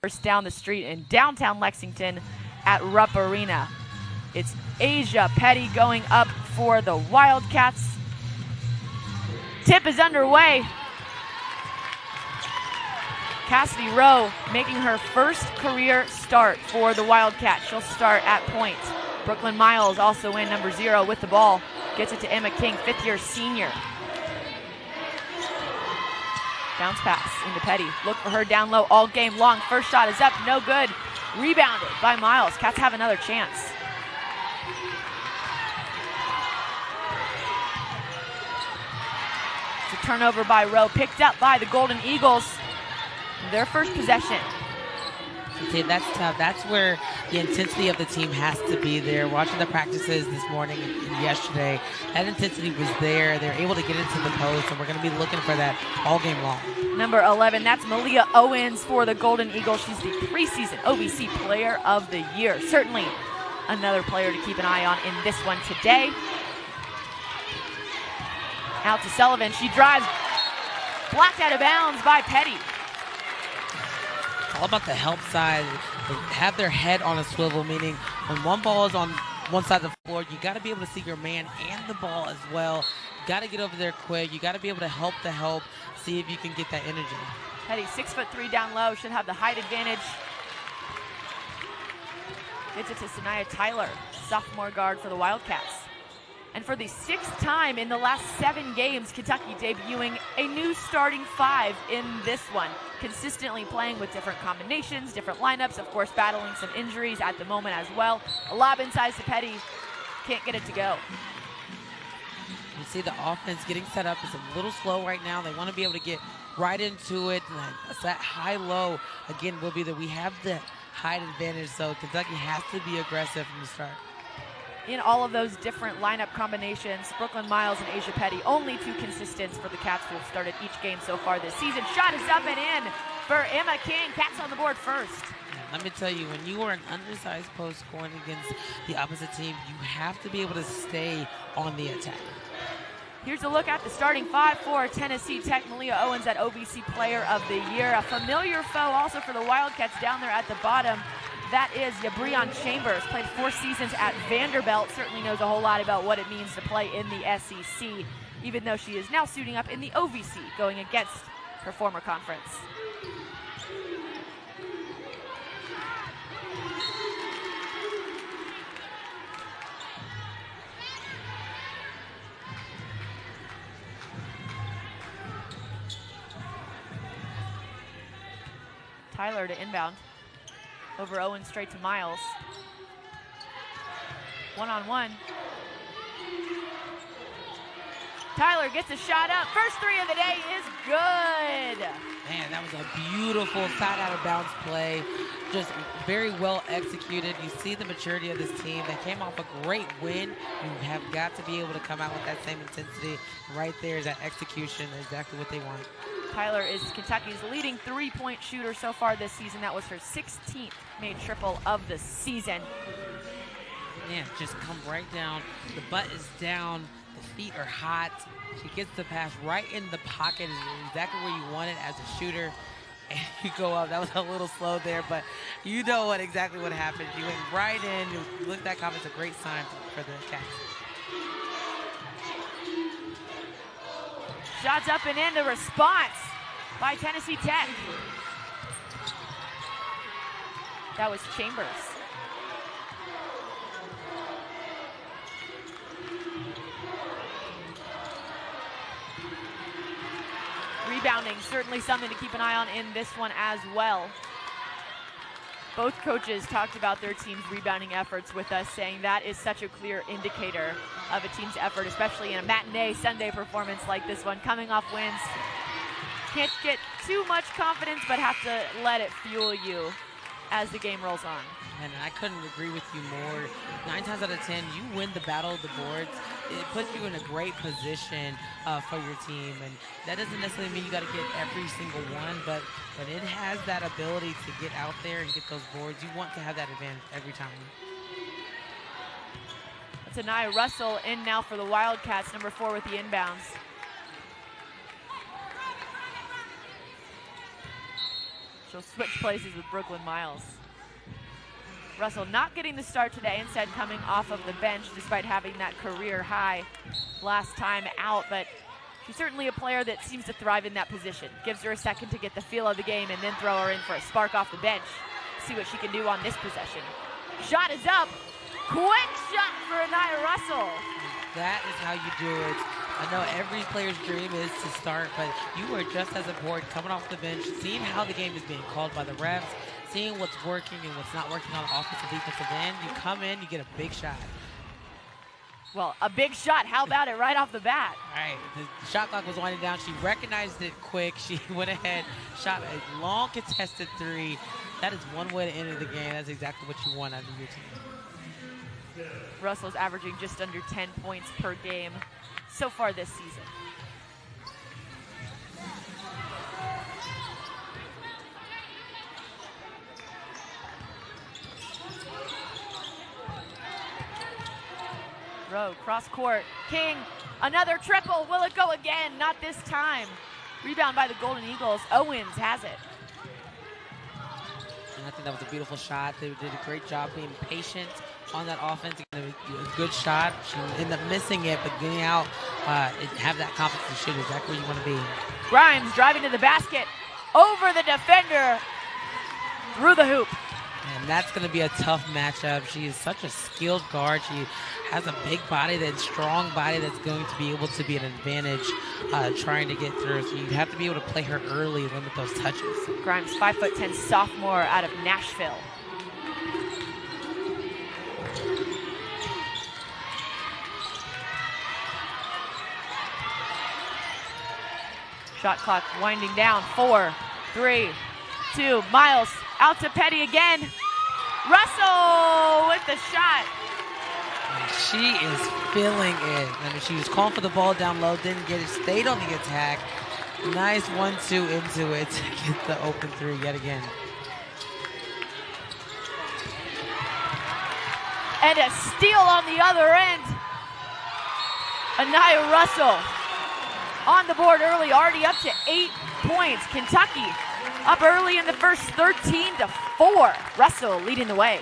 First down the street in downtown Lexington at Rupp Arena. It's Asia Petty going up for the Wildcats. Tip is underway. Cassidy Rowe making her first career start for the Wildcats. She'll start at point. Brooklyn Miles also in, number 0 with the ball. Gets it to Emma King, 5th-year senior. Bounce pass into Petty. Look for her down low all game long. First shot is up, no good. Rebounded by Miles. Cats have another chance. It's a turnover by Rowe, picked up by the Golden Eagles. Their first possession. Okay, that's tough. That's where the intensity of the team has to be there. Watching the practices this morning and yesterday, that intensity was there. They're able to get into the post, and we're going to be looking for that all game long. Number 11, that's Malia Owens for the Golden Eagles. She's the preseason OVC Player of the Year. Certainly another player to keep an eye on in this one today. Out to Sullivan. She drives, blocked out of bounds by Petty. All about the help side. They have their head on a swivel, meaning when one ball is on one side of the floor, you got to be able to see your man and the ball as well. You got to get over there quick. You got to be able to help the help, see if you can get that energy. Petty, 6'3" down low, should have the height advantage. Gets it to Sanaya Tyler, sophomore guard for the Wildcats. And for the 6th time in the last 7 games, Kentucky debuting a new starting 5 in this one. Consistently playing with different combinations, different lineups, of course battling some injuries at the moment as well. A lob inside to Petty, can't get it to go. You see the offense getting set up is a little slow right now. They want to be able to get right into it. And that high-low, again, will be that we have the height advantage, so Kentucky has to be aggressive from the start. In all of those different lineup combinations, Brooklyn Miles and Asia Petty, only 2 consistents for the Cats who have started each game so far this season. Shot is up and in for Emma King. Cats on the board first. Let me tell you, when you are an undersized post going against the opposite team, you have to be able to stay on the attack. Here's a look at the starting 5 for Tennessee Tech. Malia Owens at OVC Player of the Year. A familiar foe also for the Wildcats down there at the bottom. That is Yabrion Chambers, played 4 seasons at Vanderbilt, certainly knows a whole lot about what it means to play in the SEC, even though she is now suiting up in the OVC, going against her former conference. Tyler to inbound. Over Owen, straight to Miles. One-on-one. Tyler gets a shot up. First 3 of the day is good. Man, that was a beautiful side out of bounds play. Just very well executed. You see the maturity of this team. They came off a great win. You have got to be able to come out with that same intensity. Right there is that execution, exactly what they want. Tyler is Kentucky's leading 3-point shooter so far this season. That was her 16th made triple of the season. Man, just come right down. The butt is down. The feet are hot. She gets the pass right in the pocket, exactly where you want it as a shooter. And you go up. That was a little slow there, but you know exactly what happened. You went right in. You look at that comment. It's a great sign for the Cats. Shots up and in, the response by Tennessee Tech. That was Chambers. Rebounding, certainly something to keep an eye on in this one as well. Both coaches talked about their team's rebounding efforts with us, saying that is such a clear indicator of a team's effort, especially in a matinee Sunday performance like this one. Coming off wins, can't get too much confidence, but have to let it fuel you as the game rolls on. And I couldn't agree with you more. 9 times out of 10, you win the battle of the boards. It puts you in a great position for your team. And that doesn't necessarily mean you got to get every single one, but it has that ability to get out there and get those boards. You want to have that advantage every time. That's Anaya Russell in now for the Wildcats, number 4 with the inbounds. She'll switch places with Brooklyn Miles. Russell not getting the start today, instead coming off of the bench despite having that career high last time out, but she's certainly a player that seems to thrive in that position. Gives her a second to get the feel of the game and then throw her in for a spark off the bench. See what she can do on this possession. Shot is up. Quick shot for Anaya Russell. That is how you do it. I know every player's dream is to start, but you are just as important coming off the bench, seeing how the game is being called by the refs, seeing what's working and what's not working on the offensive defensive end. You come in, you get a big shot. Well, a big shot. How about it right off the bat? All right, the shot clock was winding down. She recognized it quick. She went ahead, shot a long contested three. That is one way to enter the game. That's exactly what you want out of your team. Russell's averaging just under 10 points per game so far this season. Rowe, cross court, King, another triple. Will it go again? Not this time. Rebound by the Golden Eagles. Owens has it. And I think that was a beautiful shot. They did a great job being patient on that offense. A good shot. She ended up missing it, but getting out, have that confidence to shoot exactly where you want to be. Grimes driving to the basket, over the defender, through the hoop. And that's going to be a tough matchup. She is such a skilled guard. She has a big body, that strong body that's going to be able to be an advantage trying to get through. So you have to be able to play her early and limit those touches. Grimes, 5'10" sophomore out of Nashville. Shot clock winding down. 4, 3, 2. Miles out to Petty again. Russell with the shot. And she is feeling it. I mean, she was calling for the ball down low, didn't get it, stayed on the attack. Nice 1-2 into it to get the open three yet again. And a steal on the other end. Anaya Russell on the board early, already up to 8 points. Kentucky up early in the first, 13-4. Russell leading the way.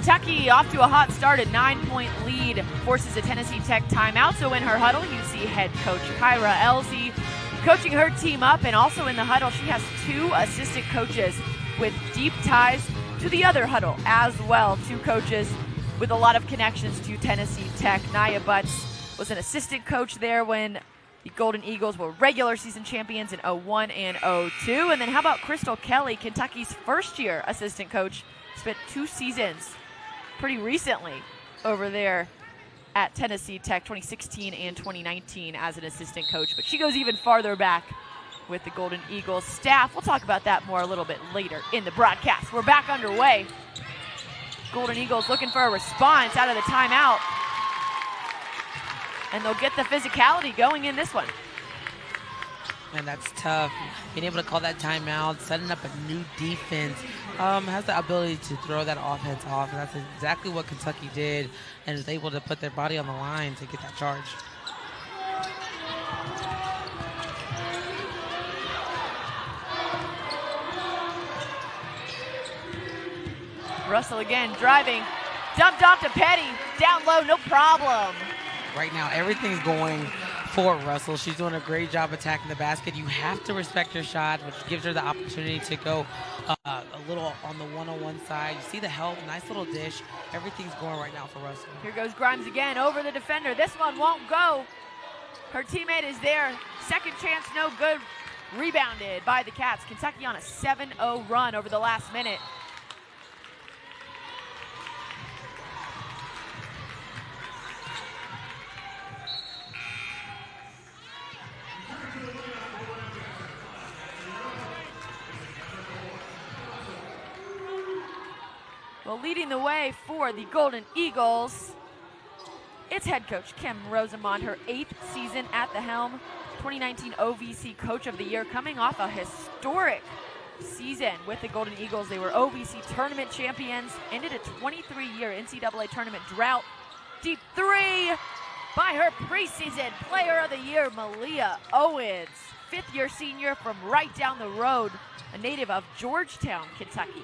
Kentucky off to a hot start, a 9-point lead, forces a Tennessee Tech timeout. So in her huddle, you see head coach Kyra Elzy coaching her team up, and also in the huddle, she has 2 assistant coaches with deep ties to the other huddle as well. 2 coaches with a lot of connections to Tennessee Tech. Nia Butts was an assistant coach there when the Golden Eagles were regular season champions in 01 and 02. And then how about Crystal Kelly, Kentucky's first-year assistant coach, spent 2 seasons pretty recently over there at Tennessee Tech, 2016 and 2019 as an assistant coach. But she goes even farther back with the Golden Eagles staff. We'll talk about that more a little bit later in the broadcast. We're back underway. Golden Eagles looking for a response out of the timeout. And they'll get the physicality going in this one. Man, that's tough. Being able to call that timeout, setting up a new defense, has the ability to throw that offense off. And that's exactly what Kentucky did, and is able to put their body on the line to get that charge. Russell again driving, dumped off to Petty, down low, no problem. Right now, everything's going for Russell. She's doing a great job attacking the basket. You have to respect her shot, which gives her the opportunity to go a little on the one-on-one side. You see the help, nice little dish. Everything's going right now for Russell. Here goes Grimes again over the defender. This one won't go. Her teammate is there. Second chance, no good. Rebounded by the Cats. Kentucky on a 7-0 run over the last minute. Well, leading the way for the Golden Eagles, it's head coach Kim Rosamond, her 8th season at the helm, 2019 OVC Coach of the Year, coming off a historic season with the Golden Eagles. They were OVC tournament champions, ended a 23-year NCAA tournament drought. Deep 3 by her preseason player of the year, Malia Owens, 5th-year senior from right down the road, a native of Georgetown, Kentucky.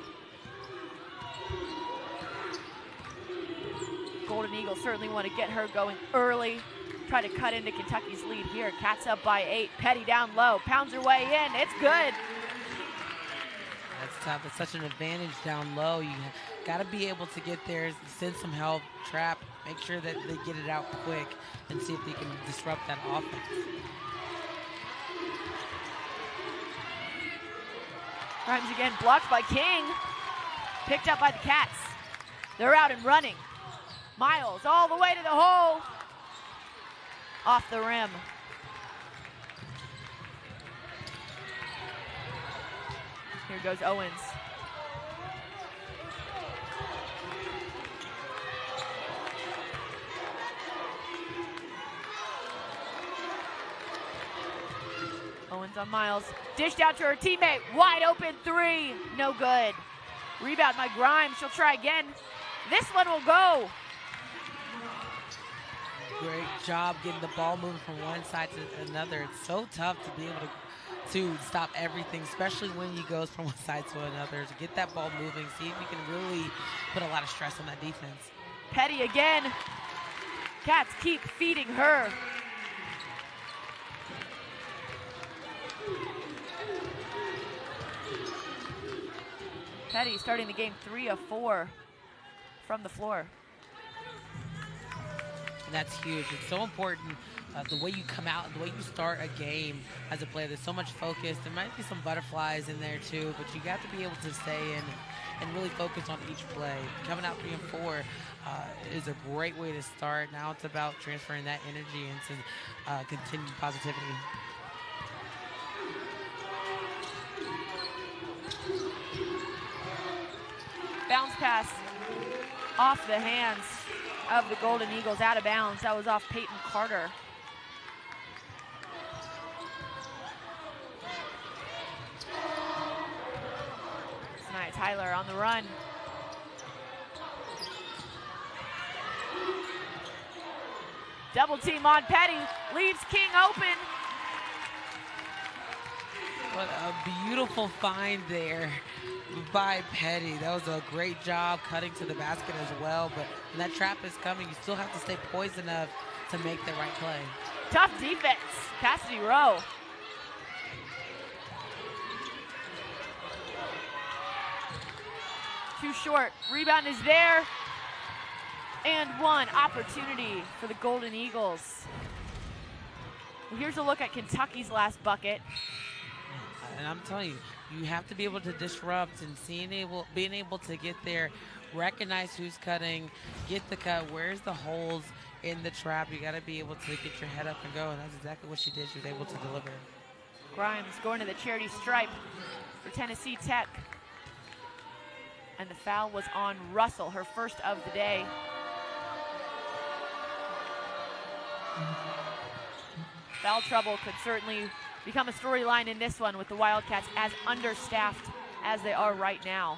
Golden Eagles certainly want to get her going early, try to cut into Kentucky's lead here. Cats up by 8, Petty down low, pounds her way in, it's good. That's tough, it's such an advantage down low. You got to be able to get there, send some help, trap, make sure that they get it out quick, and see if they can disrupt that offense. Grimes again, blocked by King, picked up by the Cats. They're out and running. Miles all the way to the hole. Off the rim. Here goes Owens. Owens on Miles. Dished out to her teammate. Wide open 3. No good. Rebound by Grimes. She'll try again. This one will go. Great job getting the ball moving from one side to another. It's so tough to be able to stop everything, especially when you go from one side to another. To get that ball moving, see if you can really put a lot of stress on that defense. Petty again. Cats keep feeding her. Petty starting the game 3 of 4 from the floor. And that's huge. It's so important, the way you come out and the way you start a game as a player. There's so much focus. There might be some butterflies in there too, but you got to be able to stay in and really focus on each play. Coming out 3 and 4 is a great way to start. Now it's about transferring that energy into continued positivity. Bounce pass off the hands of the Golden Eagles, out of bounds. That was off Peyton Carter. Sanaya Tyler on the run. Double team on Petty, leaves King open. What a beautiful find there by Petty. That was a great job cutting to the basket as well. But when that trap is coming, you still have to stay poised enough to make the right play. Tough defense, Cassidy Rowe. Too short. Rebound is there. And one opportunity for the Golden Eagles. Well, here's a look at Kentucky's last bucket. And I'm telling you, you have to be able to disrupt and being able to get there, recognize who's cutting, get the cut, where's the holes in the trap. You got to be able to get your head up and go, and that's exactly what she did. She was able to deliver. Grimes going to the charity stripe for Tennessee Tech. And the foul was on Russell, her first of the day. Foul trouble could certainly become a storyline in this one with the Wildcats as understaffed as they are right now.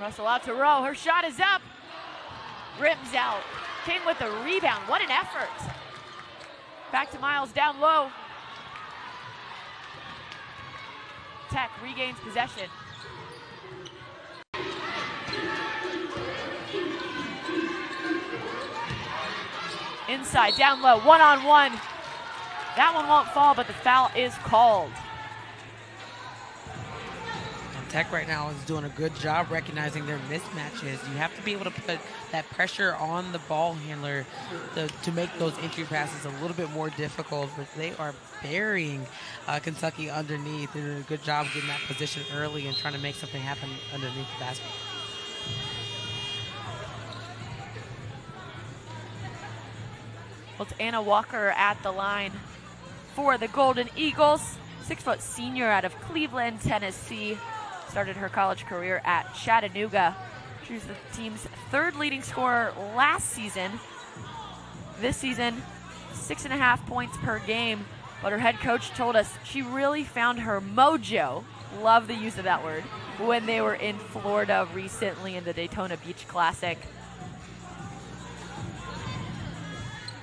Russell out to Rowe. Her shot is up. Rims out. King with the rebound. What an effort. Back to Miles down low. Tech regains possession. Inside, down low, one-on-one. That one won't fall, but the foul is called. Tech right now is doing a good job recognizing their mismatches. You have to be able to put that pressure on the ball handler to make those entry passes a little bit more difficult, but they are burying Kentucky underneath. They're doing a good job getting that position early and trying to make something happen underneath the basket. Well, it's Anna Walker at the line for the Golden Eagles. 6-foot senior out of Cleveland, Tennessee. Started her college career at Chattanooga. She was the team's third leading scorer last season. This season, 6.5 points per game. But her head coach told us she really found her mojo, love the use of that word, when they were in Florida recently in the Daytona Beach Classic.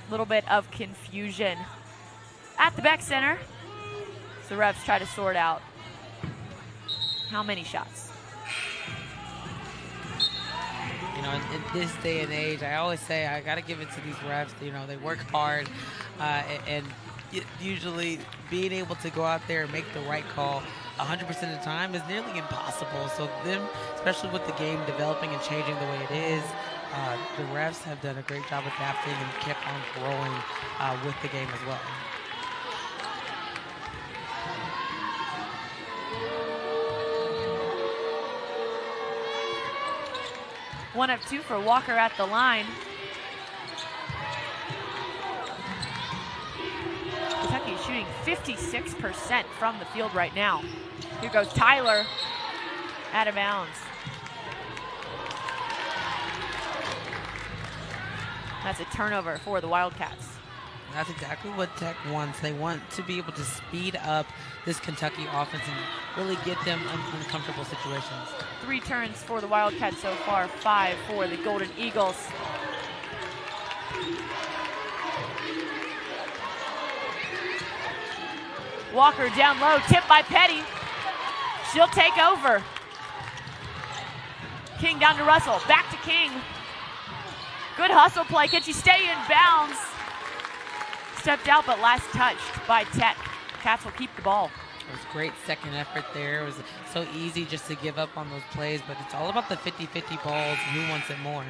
A little bit of confusion at the back center. So the refs try to sort out how many shots. You know, in this day and age, I always say I got to give it to these refs. You know, they work hard, and usually being able to go out there and make the right call 100% of the time is nearly impossible. So them, especially with the game developing and changing the way it is, the refs have done a great job adapting and kept on growing with the game as well. One of two for Walker at the line. Kentucky is shooting 56% from the field right now. Here goes Tyler, out of bounds. That's a turnover for the Wildcats. That's exactly what Tech wants. They want to be able to speed up this Kentucky offense and really get them in uncomfortable situations. 3 turns for the Wildcats so far, 5 for the Golden Eagles. Walker down low, tipped by Petty. She'll take over. King down to Russell, back to King. Good hustle play, can she stay in bounds? Stepped out, but last touched by Tech. Cats will keep the ball. It was great second effort there. It was so easy just to give up on those plays, but it's all about the 50-50 balls and who wants it more.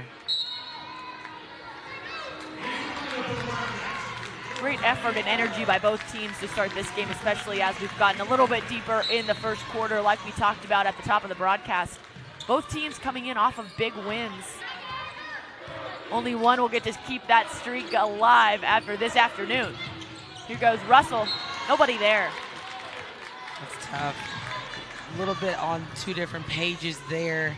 Great effort and energy by both teams to start this game, especially as we've gotten a little bit deeper in the first quarter, like we talked about at the top of the broadcast. Both teams coming in off of big wins. Only one will get to keep that streak alive after this afternoon. Here goes Russell. Nobody there. That's tough. A little bit on 2 different pages there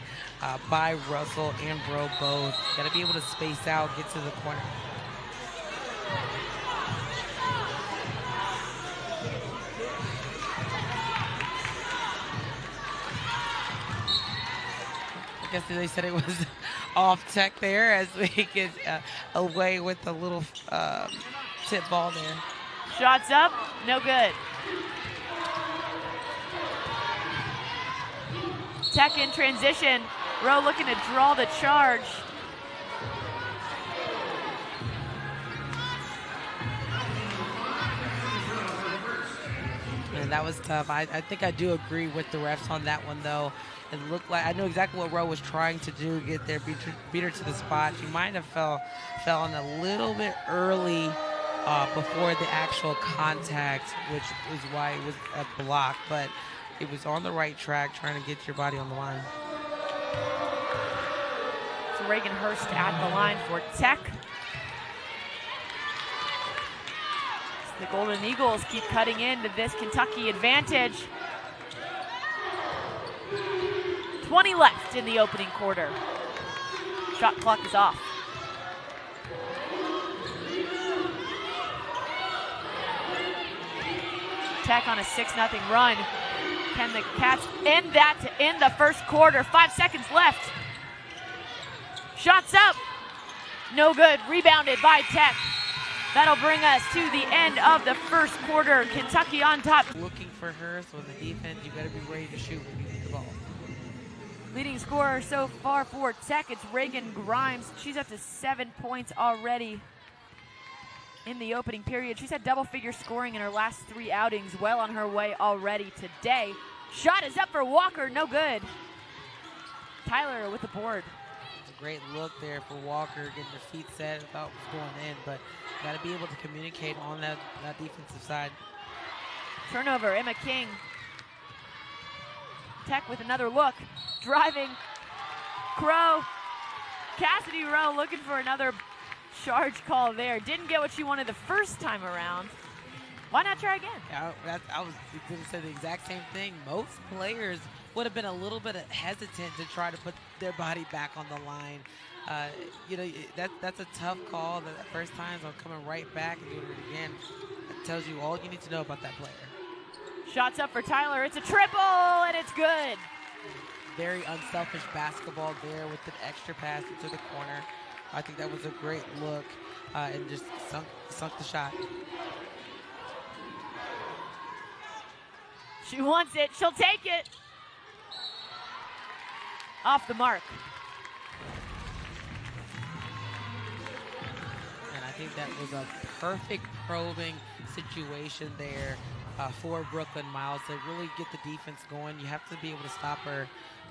by Russell and Bro both. Got to be able to space out, get to the corner. guess they said it was off Tech there as we get away with a little tip ball there. Shots up, no good. Tech in transition. Rowe looking to draw the charge. And that was tough. I think I do agree with the refs on that one, though. It looked like I knew exactly what Rowe was trying to do, get there, beat her to the spot. She might have fell in a little bit early before the actual contact, which is why it was a block. But it was on the right track, trying to get your body on the line. So Reagan Hurst at the line for Tech. The Golden Eagles keep cutting into this Kentucky advantage. 20 left in the opening quarter. Shot clock is off. Tech on a 6-0 run. Can the Cats end that to end the first quarter? 5 seconds left. Shots up. No good. Rebounded by Tech. That'll bring us to the end of the first quarter. Kentucky on top. Looking for her, so in the defense, you got to be ready to shoot when you get the ball. Leading scorer so far for Tech, it's Reagan Grimes. She's up to 7 points already in the opening period. She's had double-figure scoring in her last 3 outings, well on her way already today. Shot is up for Walker, no good. Tyler with the board. It's a great look there for Walker, getting her feet set. I thought it was going in, but got to be able to communicate on that defensive side. Turnover, Emma King. Tech with another look. Driving. Crow. Cassidy Rowe looking for another charge call there. Didn't get what she wanted the first time around. Why not try again? Yeah, I was going to say the exact same thing. Most players would have been a little bit hesitant to try to put their body back on the line. You know, that's a tough call. The first time, so coming right back and doing it again, that tells you all you need to know about that player. Shots up for Tyler. It's a triple, and it's good. Very unselfish basketball there with an extra pass into the corner. I think that was a great look and just sunk the shot. She wants it. She'll take it. Off the mark. And I think that was a perfect probing situation there for Brooklyn Miles to really get the defense going. You have to be able to stop her.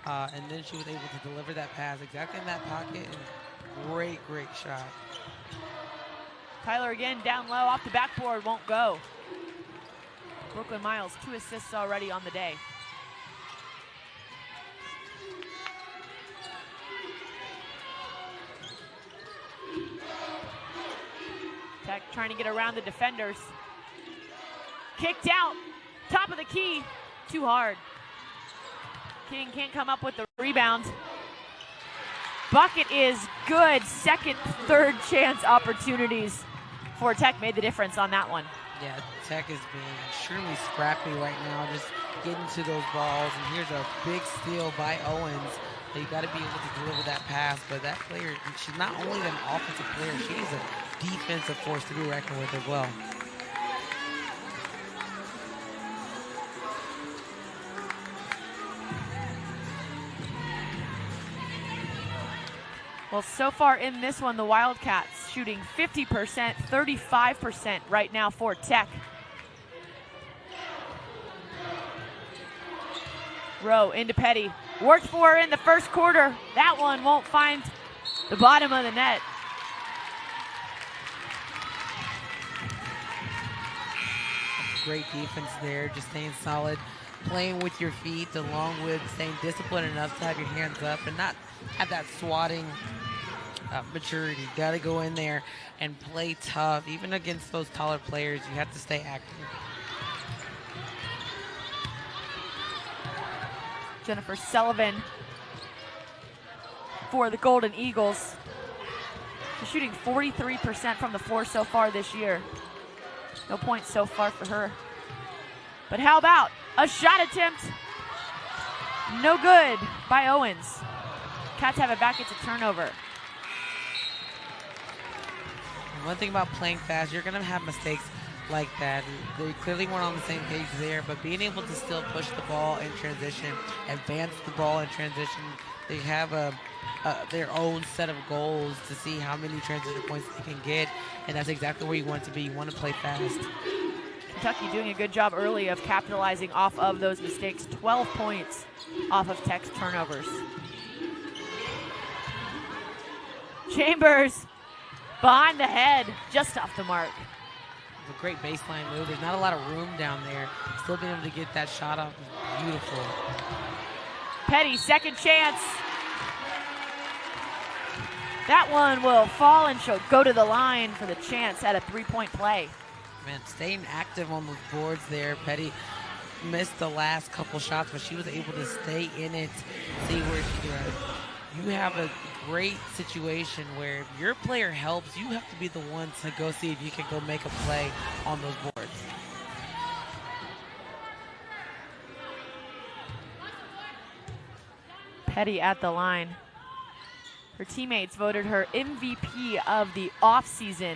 And then she was able to deliver that pass exactly in that pocket. And great shot. Tyler again down low off the backboard, won't go. Brooklyn Miles, 2 assists already on the day. Tech trying to get around the defenders. Kicked out, top of the key, too hard. King can't come up with the rebound. Bucket is good. Second, third chance opportunities for Tech made the difference on that one. Yeah, Tech is being extremely scrappy right now, just getting to those balls. And here's a big steal by Owens. You got to be able to deliver that pass. But that player, she's not only an offensive player, she's a defensive force to be reckoned with as well. Well, so far in this one, the Wildcats shooting 50%, 35% right now for Tech. Rowe into Petty. Worked for her in the first quarter. That one won't find the bottom of the net. Great defense there, just staying solid, playing with your feet along with staying disciplined enough to have your hands up and not have that swatting maturity. Got to go in there and play tough. Even against those taller players, you have to stay active. Jennifer Sullivan for the Golden Eagles. She's shooting 43% from the floor so far this year. No points so far for her. But how about a shot attempt? No good by Owens. Cats have it back. It's a turnover. One thing about playing fast, you're going to have mistakes like that. They clearly weren't on the same page there, but being able to still push the ball in transition, advance the ball in transition, they have their own set of goals to see how many transition points they can get, and that's exactly where you want it to be. You want to play fast. Kentucky doing a good job early of capitalizing off of those mistakes. 12 points off of Tech's turnovers. Chambers behind the head, just off the mark. It's a great baseline move. There's not a lot of room down there. Still being able to get that shot off is beautiful. Petty, second chance. That one will fall and she'll go to the line for the chance at a three-point play. Man, staying active on those boards there. Petty missed the last couple shots, but she was able to stay in it, see where she goes. You have a great situation where if your player helps, you have to be the one to go see if you can go make a play on those boards. Petty at the line. Her teammates voted her MVP of the offseason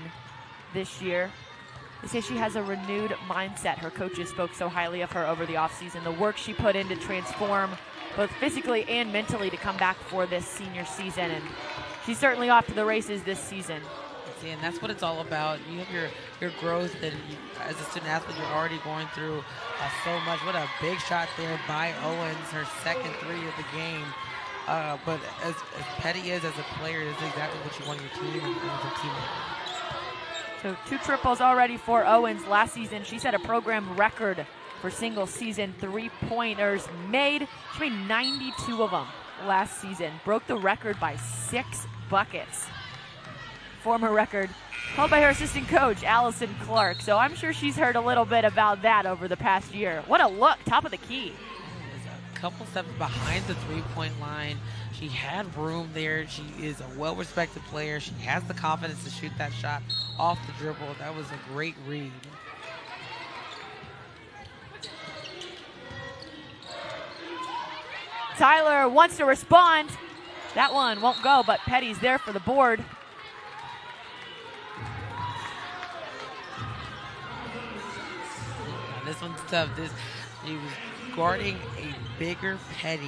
this year. They say she has a renewed mindset. Her coaches spoke so highly of her over the offseason. The work she put in to transform both physically and mentally to come back for this senior season. And she's certainly off to the races this season. Yeah, and that's what it's all about. You have your growth, and as a student athlete, you're already going through so much. What a big shot there by Owens, her second three of the game. But as Petty is as a player, that's exactly what you want your team and your teammate. So 2 triples already for Owens. Last season, she set a program record for single season three-pointers made. She made 92 of them last season. Broke the record by 6 buckets. Former record held by her assistant coach, Allison Clark. So I'm sure she's heard a little bit about that over the past year. What a look, top of the key. A couple steps behind the three-point line. She had room there. She is a well-respected player. She has the confidence to shoot that shot off the dribble. That was a great read. Tyler wants to respond. That one won't go, but Petty's there for the board. This one's tough. He was guarding a bigger Petty.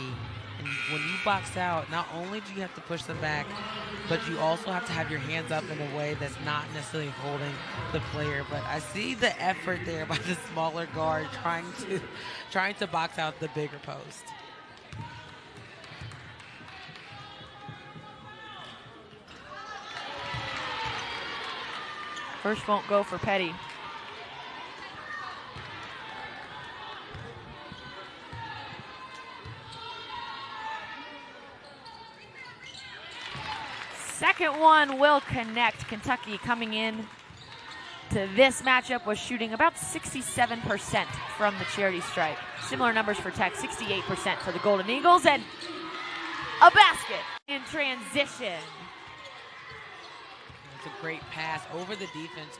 And when you box out, not only do you have to push them back, but you also have to have your hands up in a way that's not necessarily holding the player. But I see the effort there by the smaller guard trying to box out the bigger post. First won't go for Petty. Second one will connect. Kentucky coming in to this matchup was shooting about 67% from the charity stripe. Similar numbers for Tech, 68% for the Golden Eagles, and a basket in transition. It's a great pass over the defense.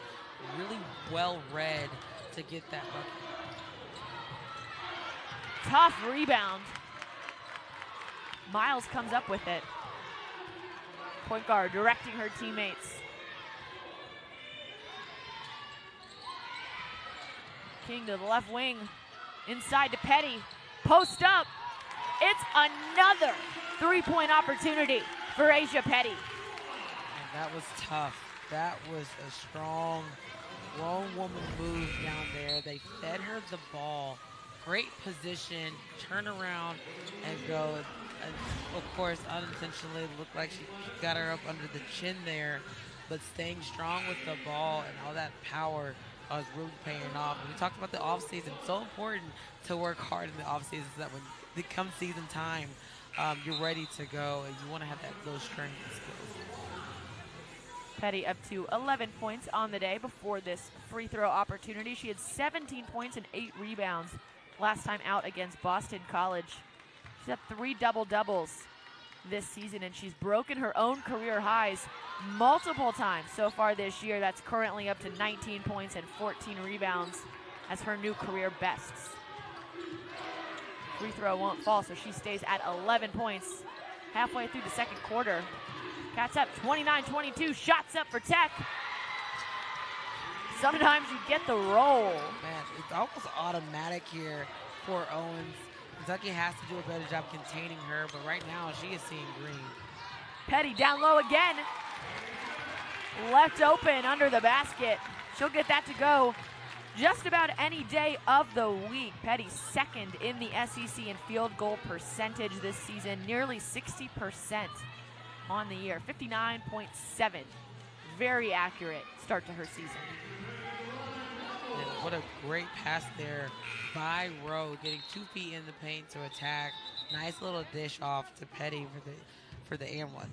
Really well read to get that bucket. Tough rebound. Miles comes up with it. Point guard directing her teammates. King to the left wing. Inside to Petty. Post up. It's another three-point opportunity for Asia Petty. And that was tough. That was a strong, grown woman move down there. They fed her the ball. Great position, turn around and go. And of course, unintentionally, it looked like she got her up under the chin there, but staying strong with the ball and all that power was really paying off. And we talked about the offseason. It's so important to work hard in the offseason so that when it comes season time, you're ready to go and you want to have those strength and skills. Petty up to 11 points on the day before this free throw opportunity. She had 17 points and 8 rebounds last time out against Boston College. She's had 3 double-doubles this season, and she's broken her own career highs multiple times so far this year. That's currently up to 19 points and 14 rebounds as her new career bests. Free throw won't fall, so she stays at 11 points halfway through the second quarter. Cats up 29-22, shots up for Tech. Sometimes you get the roll. Man, it's almost automatic here for Owens. Kentucky has to do a better job containing her, but right now she is seeing green. Petty down low again. Left open under the basket. She'll get that to go just about any day of the week. Petty second in the SEC in field goal percentage this season, nearly 60% on the year, 59.7. Very accurate start to her season. And what a great pass there by Rowe, getting 2 feet in the paint to attack. Nice little dish off to Petty for the and one.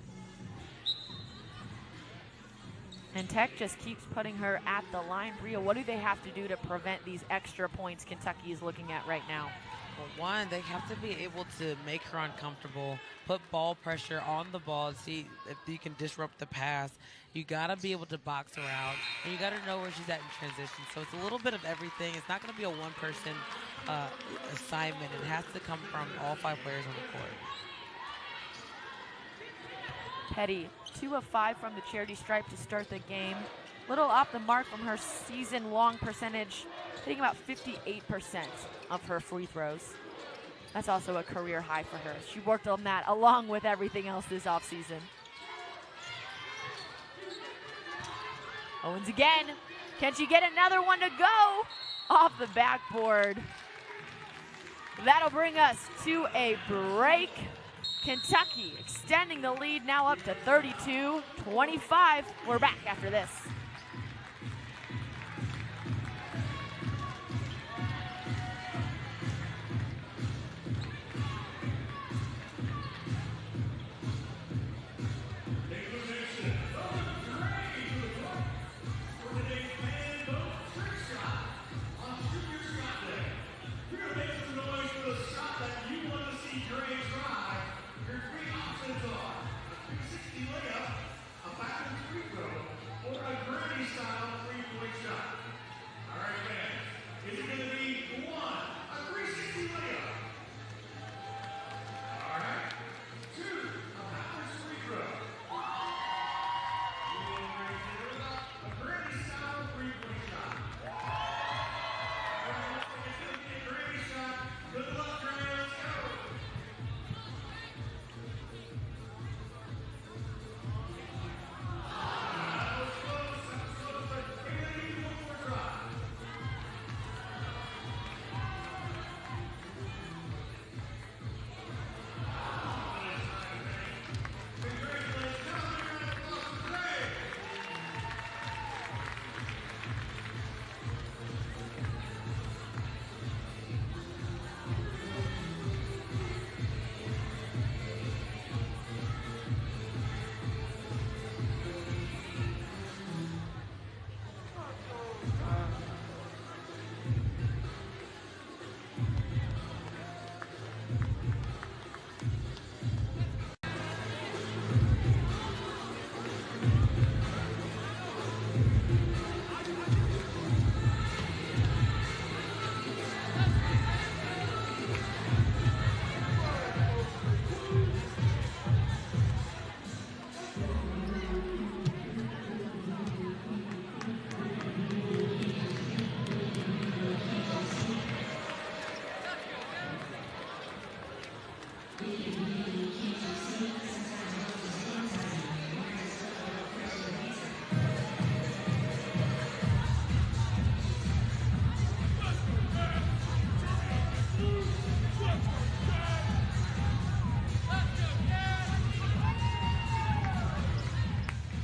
And Tech just keeps putting her at the line. Bria, what do they have to do to prevent these extra points Kentucky is looking at right now? Well, one, they have to be able to make her uncomfortable, put ball pressure on the ball, and see if you can disrupt the pass. You got to be able to box her out, and you got to know where she's at in transition. So it's a little bit of everything. It's not going to be a one-person assignment. It has to come from all 5 players on the court. Petty, 2 of 5 from the charity stripe to start the game. Little off the mark from her season-long percentage, hitting about 58% of her free throws. That's also a career high for her. She worked on that along with everything else this offseason. Owens again. Can she get another one to go? Off the backboard. That'll bring us to a break. Kentucky extending the lead now up to 32-25. We're back after this.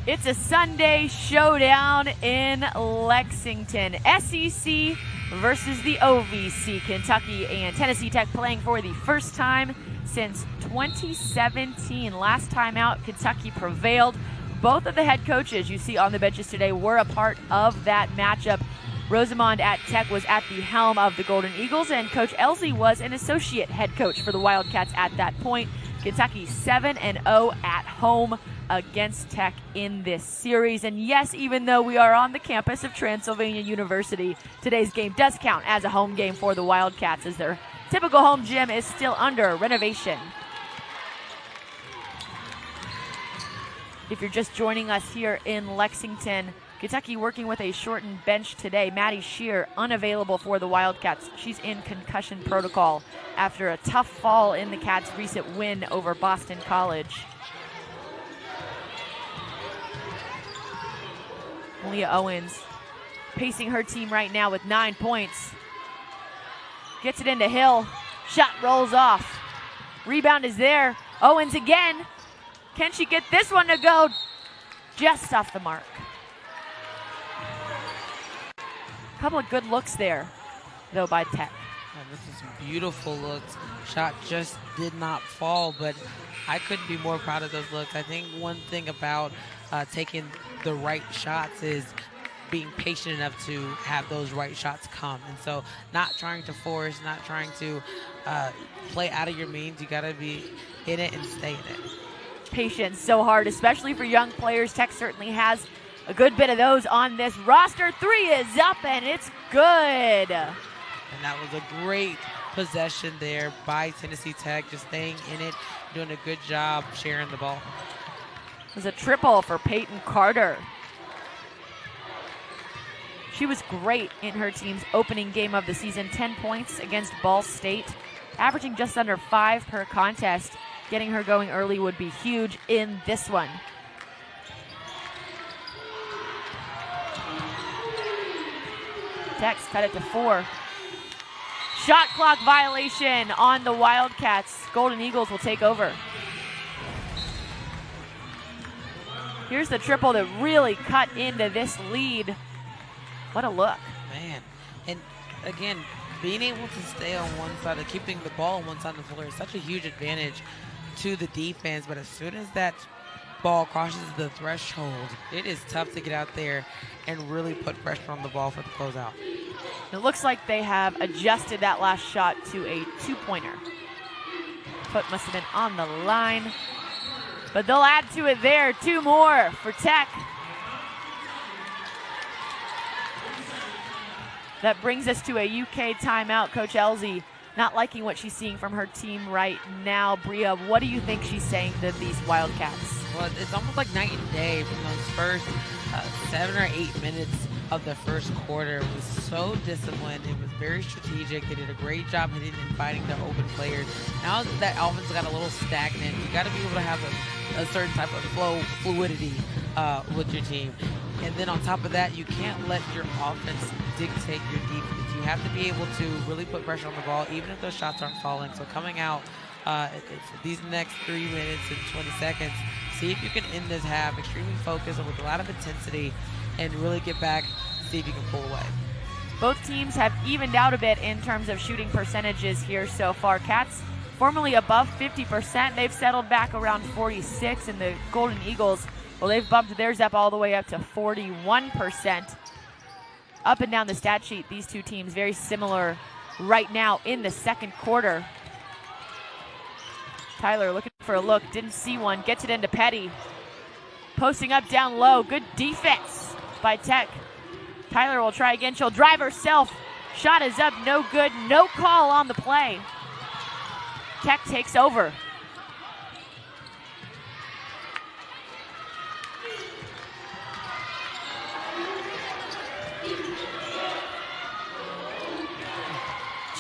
It's a Sunday showdown in Lexington. SEC versus the OVC. Kentucky and Tennessee Tech playing for the first time since 2017. Last time out, Kentucky prevailed. Both of the head coaches you see on the benches today were a part of that matchup. Rosamond at Tech was at the helm of the Golden Eagles, and Coach Elsie was an associate head coach for the Wildcats at that point. Kentucky 7-0 at home against Tech in this series. And yes, even though we are on the campus of Transylvania University, today's game does count as a home game for the Wildcats, as their typical home gym is still under renovation. If you're just joining us here in Lexington, Kentucky working with a shortened bench today. Maddie Shear unavailable for the Wildcats. She's in concussion protocol after a tough fall in the Cats' recent win over Boston College. Leah Owens pacing her team right now with 9 points. Gets it into Hill. Shot rolls off. Rebound is there. Owens again. Can she get this one to go? Just off the mark. A couple of good looks there, though, by Tech. Oh, this is some beautiful looks. Shot just did not fall, but I couldn't be more proud of those looks. I think one thing about taking the right shots is being patient enough to have those right shots come. And so not trying to force, not trying to play out of your means. You got to be in it and stay in it. Patience so hard, especially for young players. Tech certainly has a good bit of those on this roster. 3 is up and it's good. And that was a great possession there by Tennessee Tech, just staying in it, doing a good job sharing the ball. It was a triple for Peyton Carter. She was great in her team's opening game of the season. 10 points against Ball State, averaging just under 5 per contest. Getting her going early would be huge in this one. Tech's cut it to 4. Shot clock violation on the Wildcats. Golden Eagles will take over. Here's the triple that really cut into this lead. What a look. Man, and again, being able to stay on one side of keeping the ball on one side of the floor is such a huge advantage to the defense, but as soon as that ball crosses the threshold, it is tough to get out there and really put pressure on the ball for the closeout. It looks like they have adjusted that last shot to a 2-pointer. Foot must have been on the line, but they'll add to it there. 2 more for Tech. That brings us to a UK timeout. Coach Elsie not liking what she's seeing from her team right now. Bria, what do you think she's saying to these Wildcats? Well, it's almost like night and day from those first 7 or 8 minutes of the first quarter. It was so disciplined. It was very strategic. They did a great job hitting and finding their open players. Now that offense got a little stagnant, you got to be able to have a certain type of fluidity with your team. And then on top of that, you can't let your offense dictate your defense. You have to be able to really put pressure on the ball, even if those shots aren't falling. So coming out these next 3 minutes and 20 seconds, see if you can end this half extremely focused and with a lot of intensity and really get back, see if you can pull away. Both teams have evened out a bit in terms of shooting percentages here so far. Cats formerly above 50%. They've settled back around 46, and the Golden Eagles, well, they've bumped theirs up all the way up to 41%. Up and down the stat sheet, these two teams very similar right now in the second quarter. Tyler looking for a look, didn't see one, gets it into Petty. Posting up down low, good defense by Tech. Tyler will try again, she'll drive herself. Shot is up, no good, no call on the play. Tech takes over.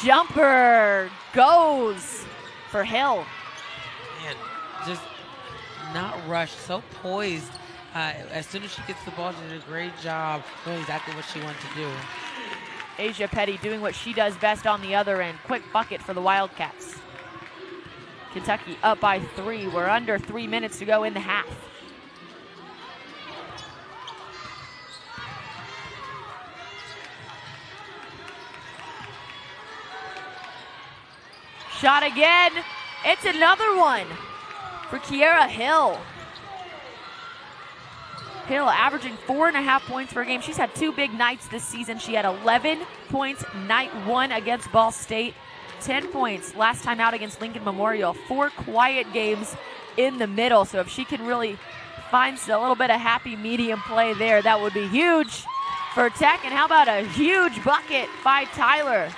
Jumper goes for Hill. Man, just not rushed, so poised. As soon as she gets the ball, she did a great job doing exactly what she wanted to do. Asia Petty doing what she does best on the other end. Quick bucket for the Wildcats. Kentucky up by 3. We're under 3 minutes to go in the half. Shot again. It's another one for Kiera Hill. Hill averaging 4.5 points per game. She's had 2 big nights this season. She had 11 points night 1 against Ball State. 10 points last time out against Lincoln Memorial. 4 quiet games in the middle. So if she can really find a little bit of happy medium play there, that would be huge for Tech. And how about a huge bucket by Tyler?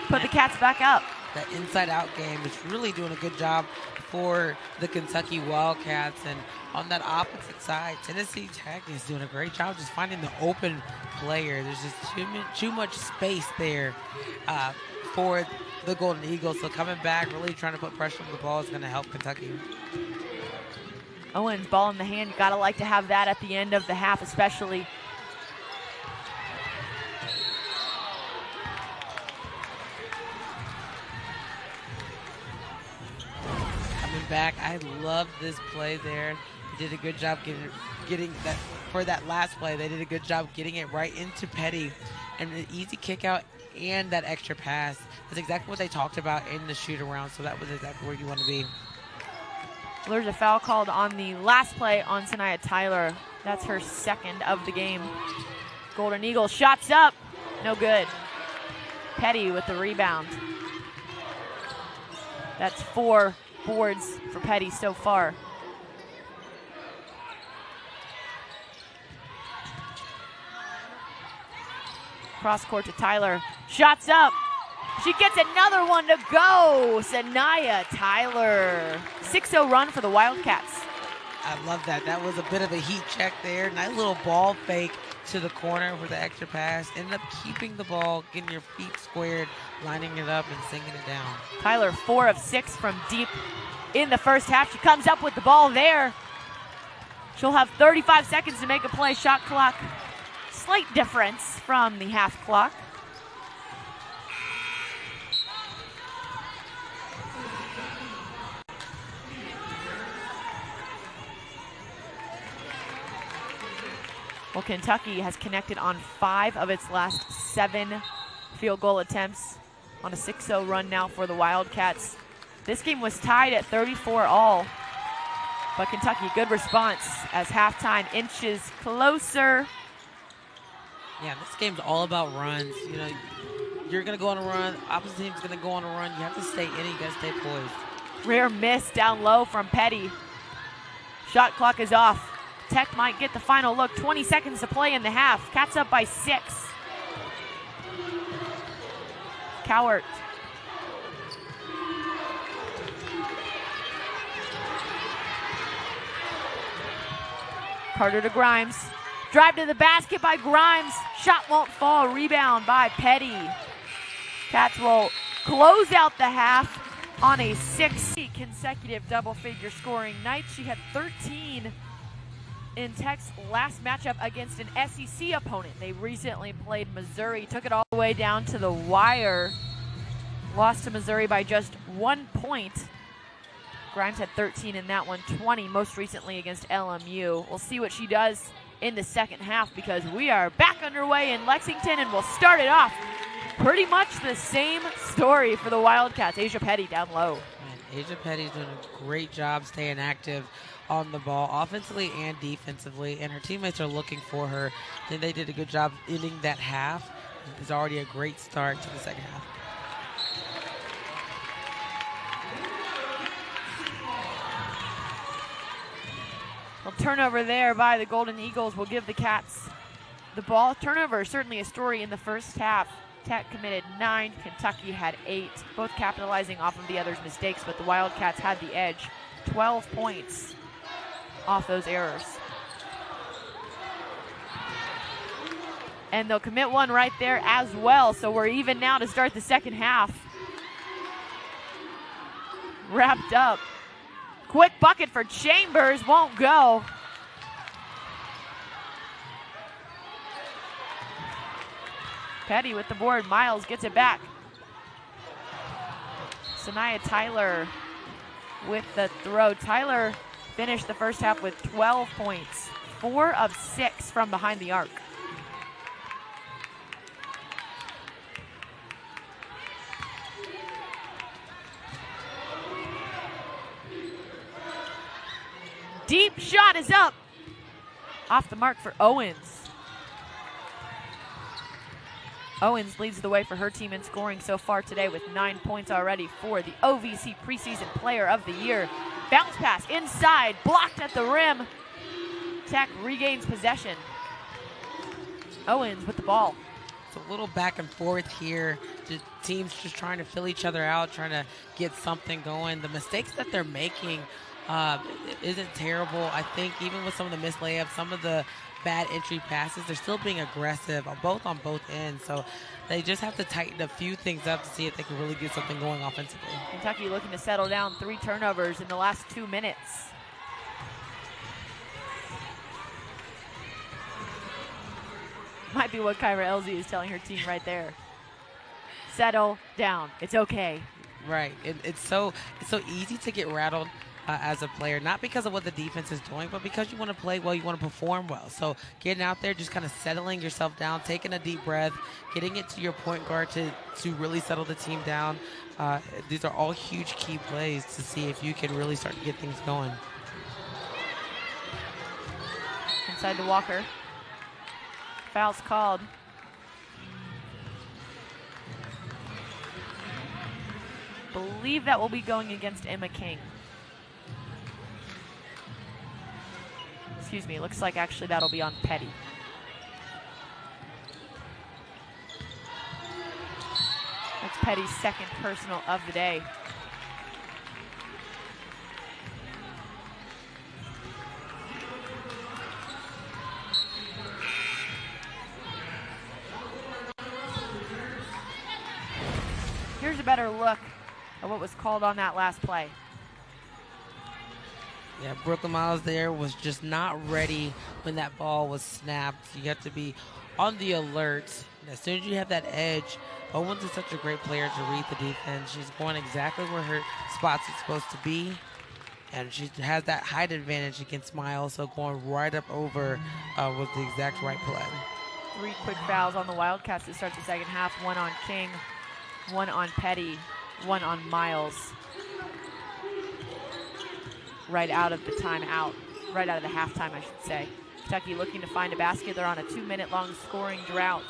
Put the Cats back up. that inside-out game is really doing a good job for the Kentucky Wildcats. And on that opposite side, Tennessee Tech is doing a great job just finding the open player. There's just too much space there for the Golden Eagles. So coming back, really trying to put pressure on the ball is going to help Kentucky. Owens, ball in the hand. You gotta like to have that at the end of the half, especially. Coming back, I love this play there. They did a good job getting that for that last play. They did a good job getting it right into Petty, and an easy kick out and that extra pass. That's exactly what they talked about in the shoot around. So that was exactly where you want to be. There's a foul called on the last play on Sanaya Tyler. That's her second of the game. Golden Eagles shots up. No good. Petty with the rebound. That's 4 boards for Petty so far. Cross court to Tyler. Shots up. She gets another one to go. Sanaya Tyler. 6-0 run for the Wildcats. I love that. That was a bit of a heat check there. Nice little ball fake to the corner for the extra pass. Ended up keeping the ball, getting your feet squared, lining it up, and sinking it down. Tyler 4 of 6 from deep in the first half. She comes up with the ball there. She'll have 35 seconds to make a play. Shot clock, slight difference from the half clock. Well, Kentucky has connected on 5 of its last 7 field goal attempts on a 6-0 run now for the Wildcats. This game was tied at 34 all, but Kentucky, good response as halftime inches closer. Yeah, this game's all about runs. You know, you're going to go on a run, opposite team's going to go on a run. You have to stay in it, you got to stay poised. Rare miss down low from Petty. Shot clock is off. Tech might get the final look. 20 seconds to play in the half. Cats up by 6. Cowart. Carter to Grimes. Drive to the basket by Grimes. Shot won't fall. Rebound by Petty. Cats will close out the half on a 6 consecutive double-figure scoring night. She had 13 in Tech's last matchup against an SEC opponent. They recently played Missouri, took it all the way down to the wire, lost to Missouri by just 1 point. Grimes had 13 in that one, 20 most recently against LMU. We'll see what she does in the second half because we are back underway in Lexington, and we'll start it off pretty much the same story for the Wildcats. Asia Petty down low. Man, Asia Petty's doing a great job staying active on the ball, offensively and defensively, and her teammates are looking for her. I think they did a good job ending that half. It's already a great start to the second half. Well, turnover there by the Golden Eagles will give the Cats the ball. Turnover is certainly a story in the first half. Tech committed 9, Kentucky had 8, both capitalizing off of the other's mistakes, but the Wildcats had the edge. 12 points off those errors. And they'll commit one right there as well, so we're even now to start the second half. Wrapped up. Quick bucket for Chambers, won't go. Petty with the board, Miles gets it back. Sanaya Tyler with the throw. Tyler finished the first half with 12 points, 4 of 6 from behind the arc. Deep shot is up. Off the mark for Owens. Owens leads the way for her team in scoring so far today with 9 points already for the OVC Preseason Player of the Year. Bounce pass inside, blocked at the rim. Tech regains possession. Owens with the ball. a little back and forth here. The teams just trying to fill each other out, trying to get something going. The mistakes that they're making isn't terrible. I think even with some of the missed layups, some of the bad entry passes, they're still being aggressive on both ends. So they just have to tighten a few things up to see if they can really get something going offensively. Kentucky looking to settle down, 3 turnovers in the last 2 minutes. Might be what Kyra Elsie is telling her team right there. Settle down. It's okay. Right. It's so easy to get rattled as a player, not because of what the defense is doing, but because you want to play well, you want to perform well. So getting out there, just kind of settling yourself down, taking a deep breath, getting it to your point guard to really settle the team down. These are all huge key plays to see if you can really start to get things going. Inside to Walker. Foul's called. Believe that will be going against Emma King. Excuse me, looks like actually that'll be on Petty. That's Petty's second personal of the day. Here's a better look at what was called on that last play. Yeah, Brooklyn Miles there was just not ready when that ball was snapped. You have to be on the alert. And as soon as you have that edge, Owens is such a great player to read the defense. She's going exactly where her spots are supposed to be. And she has that height advantage against Miles, so going right up over was the exact right play. 3 quick fouls on the Wildcats to start the second half. 1 on King, 1 on Petty, 1 on Miles. Right out of the timeout, right out of the halftime, I should say. Kentucky looking to find a basket. They're on a 2-minute-long scoring drought.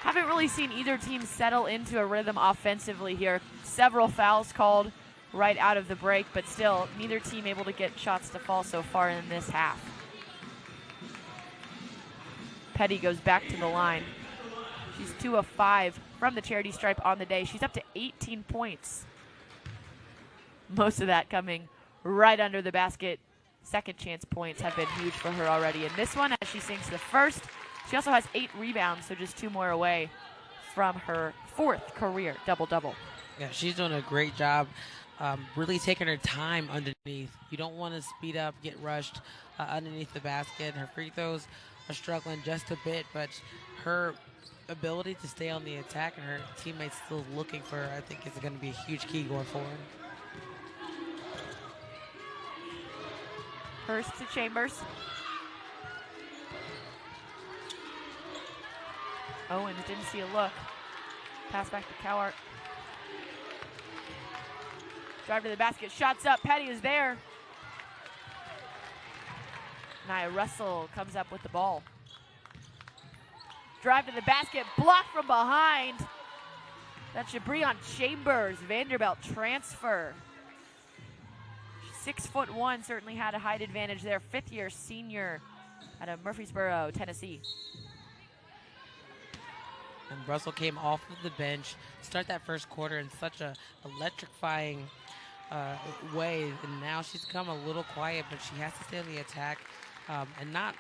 Haven't really seen either team settle into a rhythm offensively here. Several fouls called right out of the break, but still, neither team able to get shots to fall so far in this half. Petty goes back to the line. She's 2 of 5 from the charity stripe on the day. She's up to 18 points. Most of that coming right under the basket. Second chance points have been huge for her already in this one as she sinks the first. She also has 8 rebounds, so just 2 more away from her 4th career double-double. Yeah, she's doing a great job really taking her time underneath. You don't want to speed up, get rushed underneath the basket. Her free throws are struggling just a bit, but her ability to stay on the attack and her teammates still looking for her, I think, is going to be a huge key going forward. Hurst to Chambers. Owens didn't see a look. Pass back to Cowart. Drive to the basket, shots up, Petty is there. Nia Russell comes up with the ball. Drive to the basket, blocked from behind. That should be on Chambers, Vanderbilt transfer. 6'1", certainly had a height advantage there. 5th-year senior out of Murfreesboro, Tennessee. And Russell came off of the bench, start that first quarter in such a electrifying way, and now she's come a little quiet, but she has to stay on the attack and not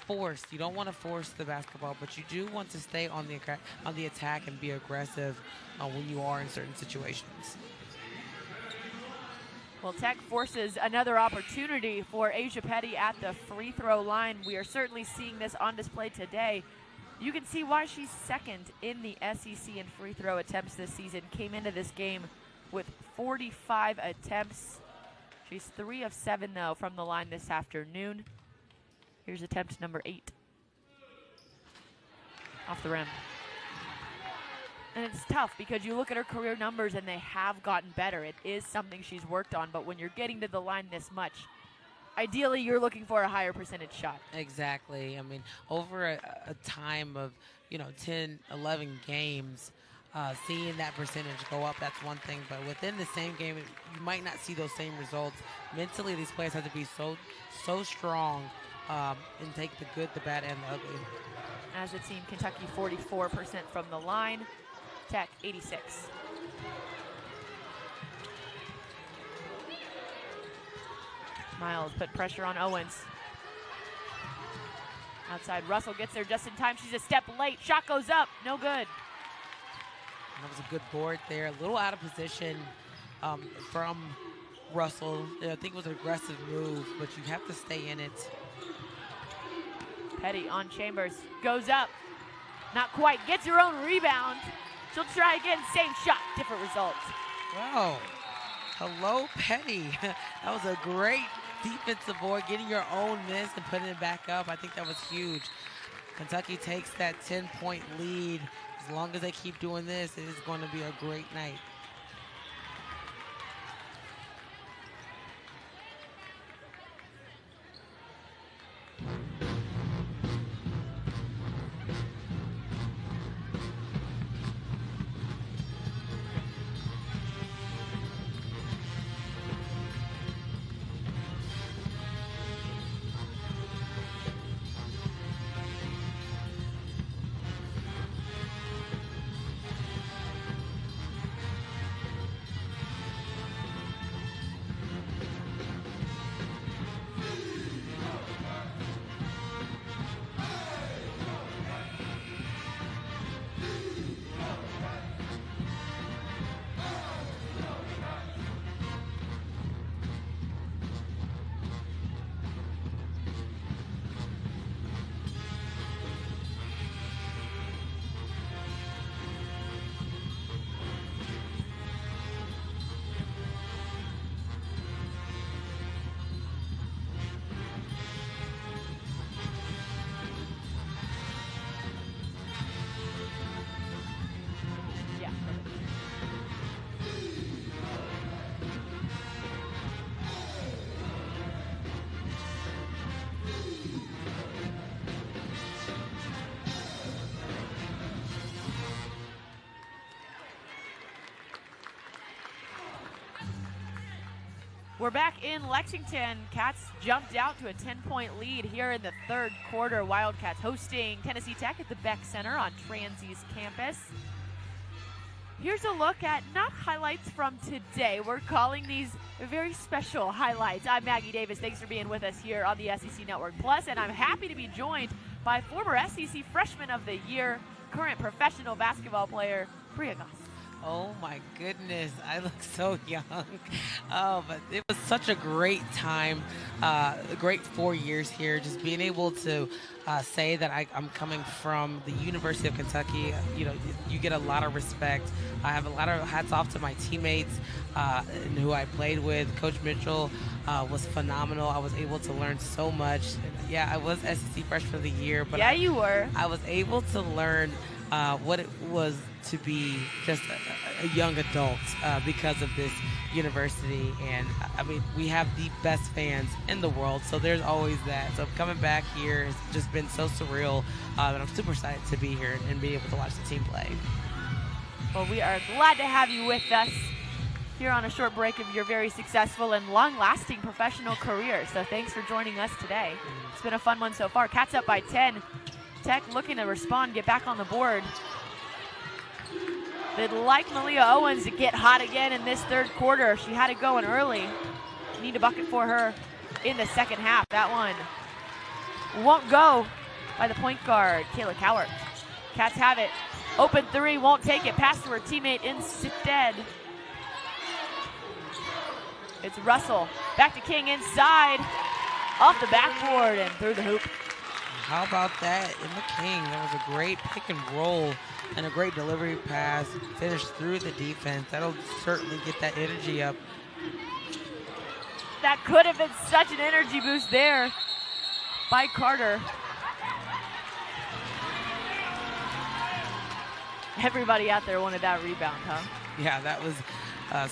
forced. You don't want to force the basketball, but you do want to stay on the attack and be aggressive when you are in certain situations. Well, Tech forces another opportunity for Asia Petty at the free throw line. We are certainly seeing this on display today. You can see why she's second in the SEC in free throw attempts this season. Came into this game with 45 attempts. She's 3 of 7, though, from the line this afternoon. Here's attempt number 8. Off the rim. And it's tough because you look at her career numbers and they have gotten better. It is something she's worked on, but when you're getting to the line this much, ideally you're looking for a higher percentage shot. Exactly. I mean, over a time of, 10, 11 games, seeing that percentage go up, that's one thing. But within the same game, you might not see those same results. Mentally, these players have to be so strong and take the good, the bad, and the ugly. As a team, Kentucky 44% from the line, Tech 86. Miles put pressure on Owens. Outside, Russell gets there just in time. She's a step late. Shot goes up, no good. That was a good board there. A little out of position from Russell. I think it was an aggressive move, but you have to stay in it. Petty on Chambers, goes up. Not quite, gets her own rebound. She'll try again, same shot, different results. Wow. Hello, Petty. That was a great defensive board, getting your own miss and putting it back up. I think that was huge. Kentucky takes that 10-point lead. As long as they keep doing this, it is going to be a great night. We're back in Lexington. Cats jumped out to a 10-point lead here in the third quarter. Wildcats hosting Tennessee Tech at the Beck Center on Transie's campus. Here's a look at not highlights from today. We're calling these very special highlights. I'm Maggie Davis. Thanks for being with us here on the SEC Network Plus, and I'm happy to be joined by former SEC Freshman of the Year, current professional basketball player, Priya Goss. Oh my goodness, I look so young. Oh, but it was such a great time, a great 4 years here. Just being able to say that I'm coming from the University of Kentucky, you know, you get a lot of respect. I have a lot of hats off to my teammates and who I played with. Coach Mitchell was phenomenal. I was able to learn so much. Yeah, I was SEC Freshman of the Year, but you were. I was able to learn what it was to be just a young adult because of this university. And I mean, we have the best fans in the world, so there's always that. So coming back here has just been so surreal, and I'm super excited to be here and be able to watch the team play. Well, we are glad to have you with us here on a short break of your very successful and long-lasting professional career. So thanks for joining us today. It's been a fun one so far. Cats up by 10. Tech looking to respond, get back on the board. They'd like Malia Owens to get hot again in this third quarter. She had it going early. Need a bucket for her in the second half. That one won't go by the point guard, Kayla Cowart. Cats have it. Open three, won't take it. Pass to her teammate instead. It's Russell. Back to King inside. Off the backboard and through the hoop. How about that in the King? That was a great pick and roll and a great delivery pass. Finished through the defense. That'll certainly get that energy up. That could have been such an energy boost there by Carter. Everybody out there wanted that rebound, huh? Yeah, that was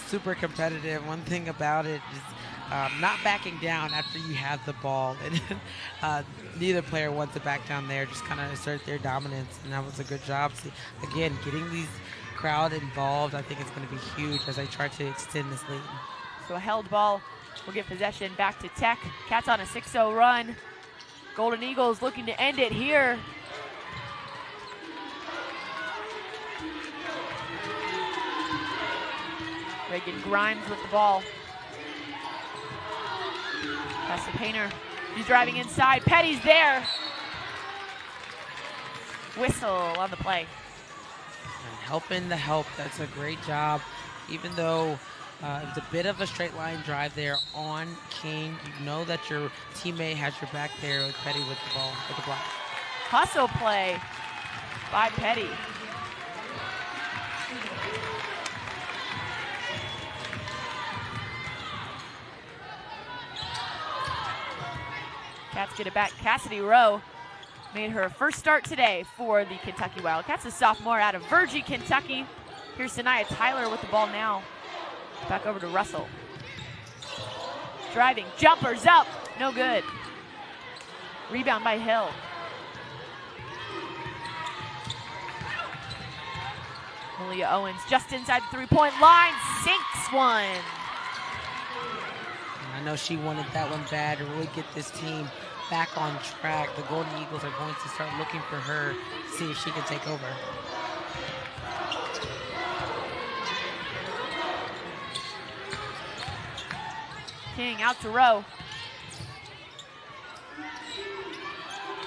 super competitive. One thing about it is not backing down after you have the ball. And neither player wants to back down there, just kind of assert their dominance. And that was a good job. So, again, getting these crowd involved, I think it's going to be huge as I try to extend this lead. So a held ball will give possession back to Tech. Cats on a 6-0 run. Golden Eagles looking to end it here. Reagan Grimes with the ball. Pass to Painter. He's driving inside. Petty's there. Whistle on the play. And helping the help. That's a great job. Even though it was a bit of a straight line drive there on King, you know that your teammate has your back there with Petty with the ball, with the block. Hustle play by Petty. Cats get it back. Cassidy Rowe made her first start today for the Kentucky Wildcats, a sophomore out of Virgie, Kentucky. Here's Sanaya Tyler with the ball now. Back over to Russell. Driving, jumpers up, no good. Rebound by Hill. Malia Owens just inside the three-point line, sinks one. I know she wanted that one bad to really get this team back on track. The Golden Eagles are going to start looking for her to see if she can take over. King out to Rowe.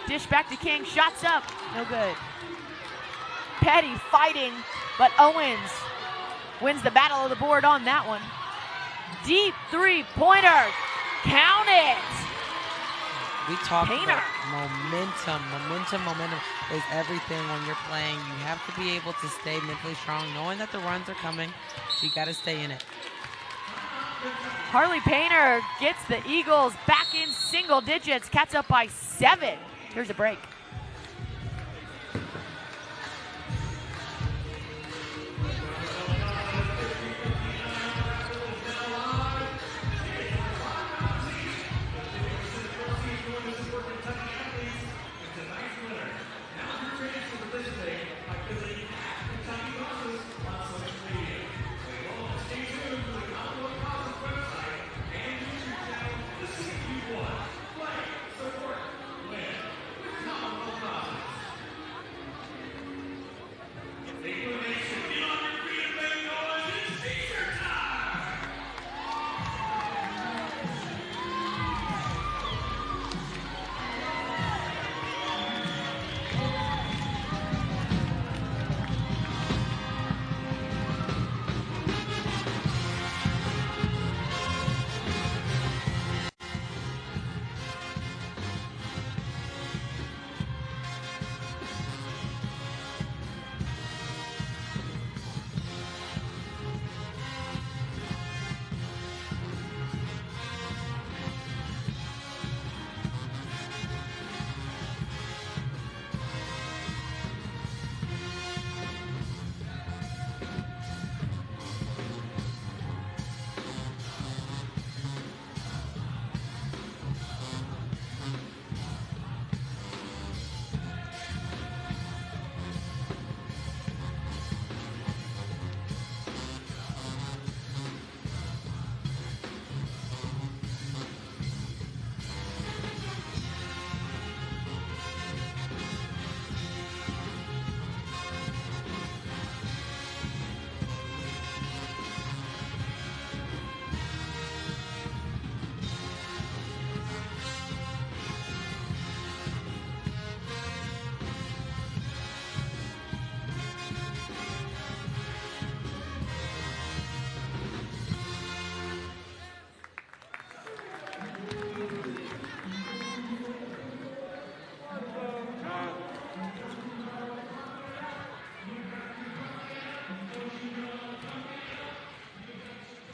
Dish back to King, shots up, no good. Petty fighting, but Owens wins the battle of the board on that one. Deep three-pointer, count it. We talked Painter. about momentum. Momentum is everything when you're playing. You have to be able to stay mentally strong, knowing that the runs are coming. You got to stay in it. Harley Painter gets the Eagles back in single digits. Cats up by 7. Here's a break.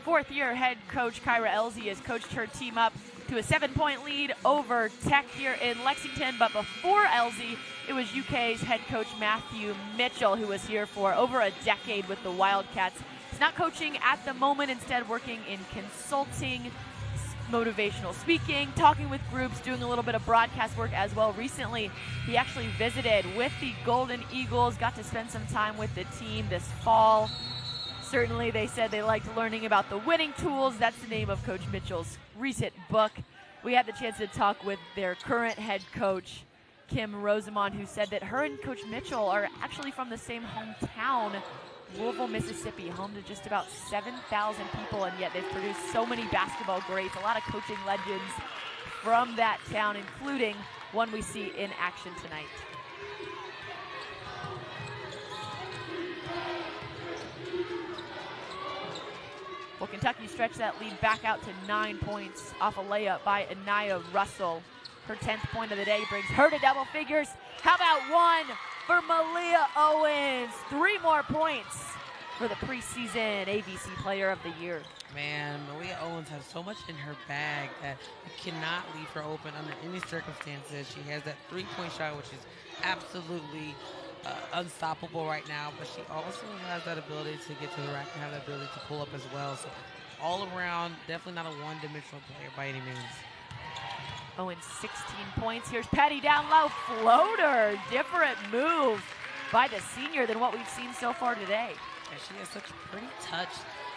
Fourth-year head coach Kyra Elsie has coached her team up to a 7-point lead over Tech here in Lexington. But before Elsie, it was UK's head coach Matthew Mitchell, who was here for over a decade with the Wildcats. He's not coaching at the moment, instead working in consulting, motivational speaking, talking with groups, doing a little bit of broadcast work as well. Recently, he actually visited with the Golden Eagles, got to spend some time with the team this fall. Certainly, they said they liked learning about the winning tools. That's the name of Coach Mitchell's recent book. We had the chance to talk with their current head coach, Kim Rosamond, who said that her and Coach Mitchell are actually from the same hometown, Louisville, Mississippi, home to just about 7,000 people, and yet they've produced so many basketball greats, a lot of coaching legends from that town, including one we see in action tonight. Well, Kentucky stretched that lead back out to 9 points off a layup by Anaya Russell. Her 10th point of the day brings her to double figures. How about one for Malia Owens? 3 more points for the preseason ABC Player of the Year. Man, Malia Owens has so much in her bag that you cannot leave her open under any circumstances. She has that 3-point shot, which is absolutely unstoppable right now, but she also has that ability to get to the rack and have that ability to pull up as well. So all around, definitely not a one-dimensional player by any means. Owens 16 points. Here's Petty down low, floater. Different move by the senior than what we've seen so far today. And she has such a pretty touch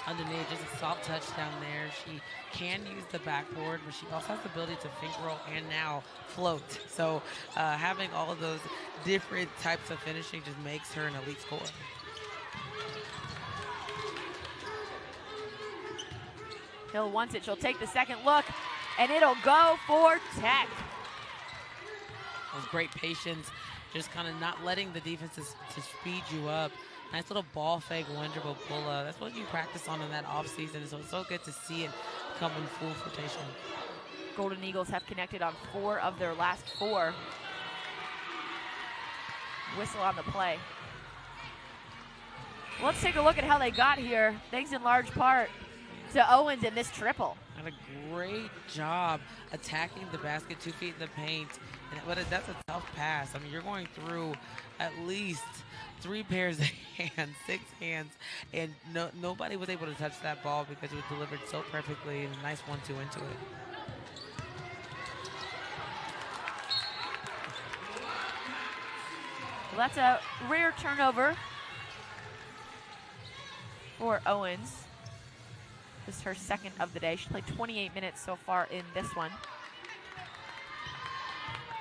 underneath, just a soft touch down there. She can use the backboard, but she also has the ability to finger roll and now float. So having all of those different types of finishing just makes her an elite scorer. Hill wants it. She'll take the second look, and it'll go for Tech. That was great patience, just kind of not letting the defense to speed you up. Nice little ball fake, one dribble pull up. That's what you practice on in that offseason, so it's so good to see it come in full rotation. Golden Eagles have connected on 4 of their last 4. Whistle on the play. Let's take a look at how they got here. Thanks in large part to Owens in this triple. Had a great job attacking the basket 2 feet in the paint. But that's a tough pass. I mean, you're going through at least 3 pairs of hands, 6 hands, and nobody was able to touch that ball because it was delivered so perfectly, and a nice 1-2 into it. Well, that's a rare turnover for Owens. This is her second of the day. She played 28 minutes so far in this one.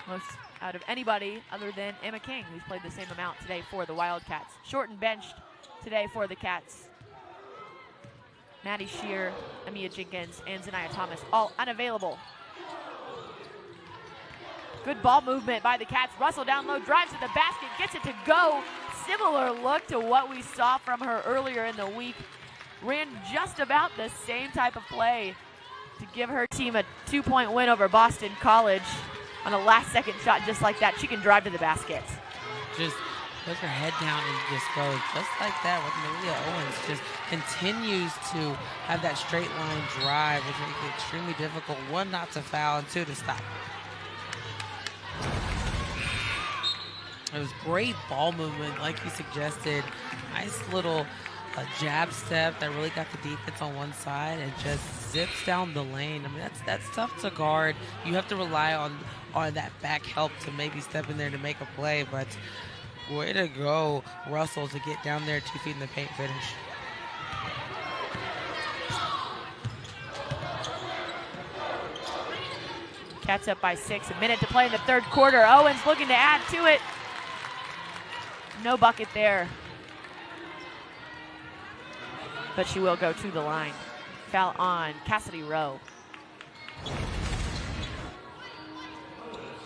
Most out of anybody other than Emma King, who's played the same amount today for the Wildcats. Shortened benched today for the Cats. Maddie Shear, Amia Jenkins, and Zanaya Thomas all unavailable. Good ball movement by the Cats. Russell down low, drives to the basket, gets it to go. Similar look to what we saw from her earlier in the week. Ran just about the same type of play to give her team a 2-point win over Boston College on a last-second shot just like that. She can drive to the basket. Just puts her head down and just goes just like that with Malia Owens. Just continues to have that straight line drive, which makes it extremely difficult. 1, not to foul, and 2, to stop. It was great ball movement, like you suggested. Nice little jab step that really got the defense on one side and just zips down the lane. I mean, that's tough to guard. You have to rely on that back help to maybe step in there to make a play, but way to go, Russell, to get down there 2 feet in the paint finish. Cats up by 6, a minute to play in the third quarter. Owens looking to add to it. No bucket there. But she will go to the line. Foul on Cassidy Rowe.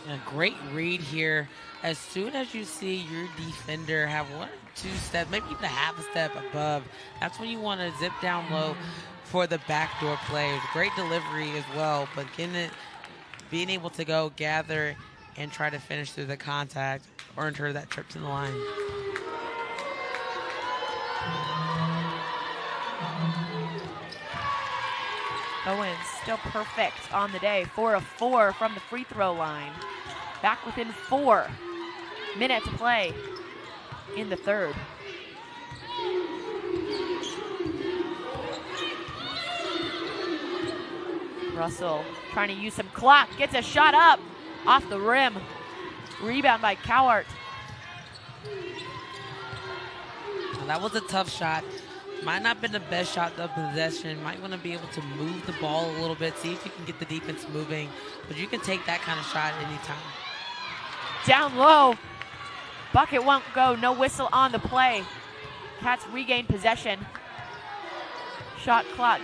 A great read here. As soon as you see your defender have 1 or 2 steps, maybe even a half a step above, that's when you want to zip down low for the backdoor play. It was a great delivery as well, but being able to go gather and try to finish through the contact earned her that trip to the line. Owens still perfect on the day. 4 of 4 from the free throw line. Back within 4. Minute to play in the third. Russell trying to use some clock, gets a shot up off the rim. Rebound by Cowart. Well, that was a tough shot. Might not have been the best shot of possession. Might want to be able to move the ball a little bit, see if you can get the defense moving. But you can take that kind of shot anytime. Down low. Bucket won't go. No whistle on the play. Cats regain possession. Shot clock,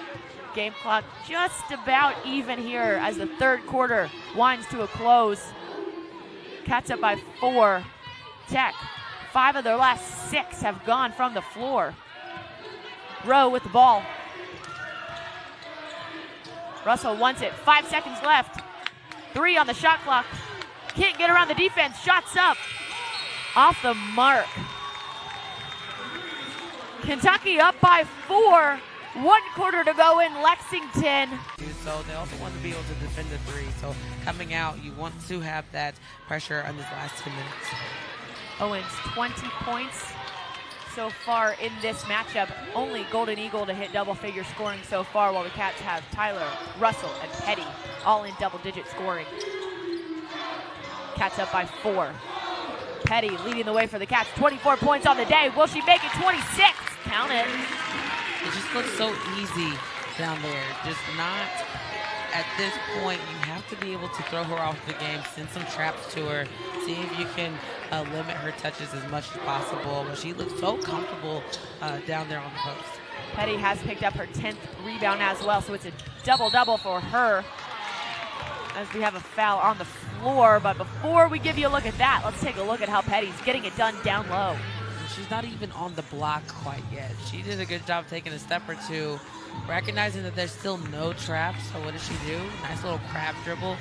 game clock just about even here as the third quarter winds to a close. Cats up by 4. Tech, 5 of their last 6 have gone from the floor. Rowe with the ball. Russell wants it. 5 seconds left. 3 on the shot clock. Can't get around the defense. Shots up. Off the mark. Kentucky up by 4. 1 quarter to go in Lexington. So they also want to be able to defend the 3. So coming out, you want to have that pressure in this last 10 minutes. Owens, 20 points so far in this matchup. Only Golden Eagle to hit double-figure scoring so far, while the Cats have Tyler, Russell, and Petty all in double-digit scoring. Cats up by 4. Petty leading the way for the Cats. 24 points on the day. Will she make it 26? Count it. It just looks so easy down there. Just not at this point. You have to be able to throw her off the game, send some traps to her, see if you can limit her touches as much as possible. But she looks so comfortable down there on the post. Petty has picked up her 10th rebound as well, so it's a double-double for her as we have a foul on the floor. But before we give you a look at that, let's take a look at how Petty's getting it done down low. She's not even on the block quite yet. She did a good job taking a step or two, recognizing that there's still no trap. So what does she do? Nice little crab dribble.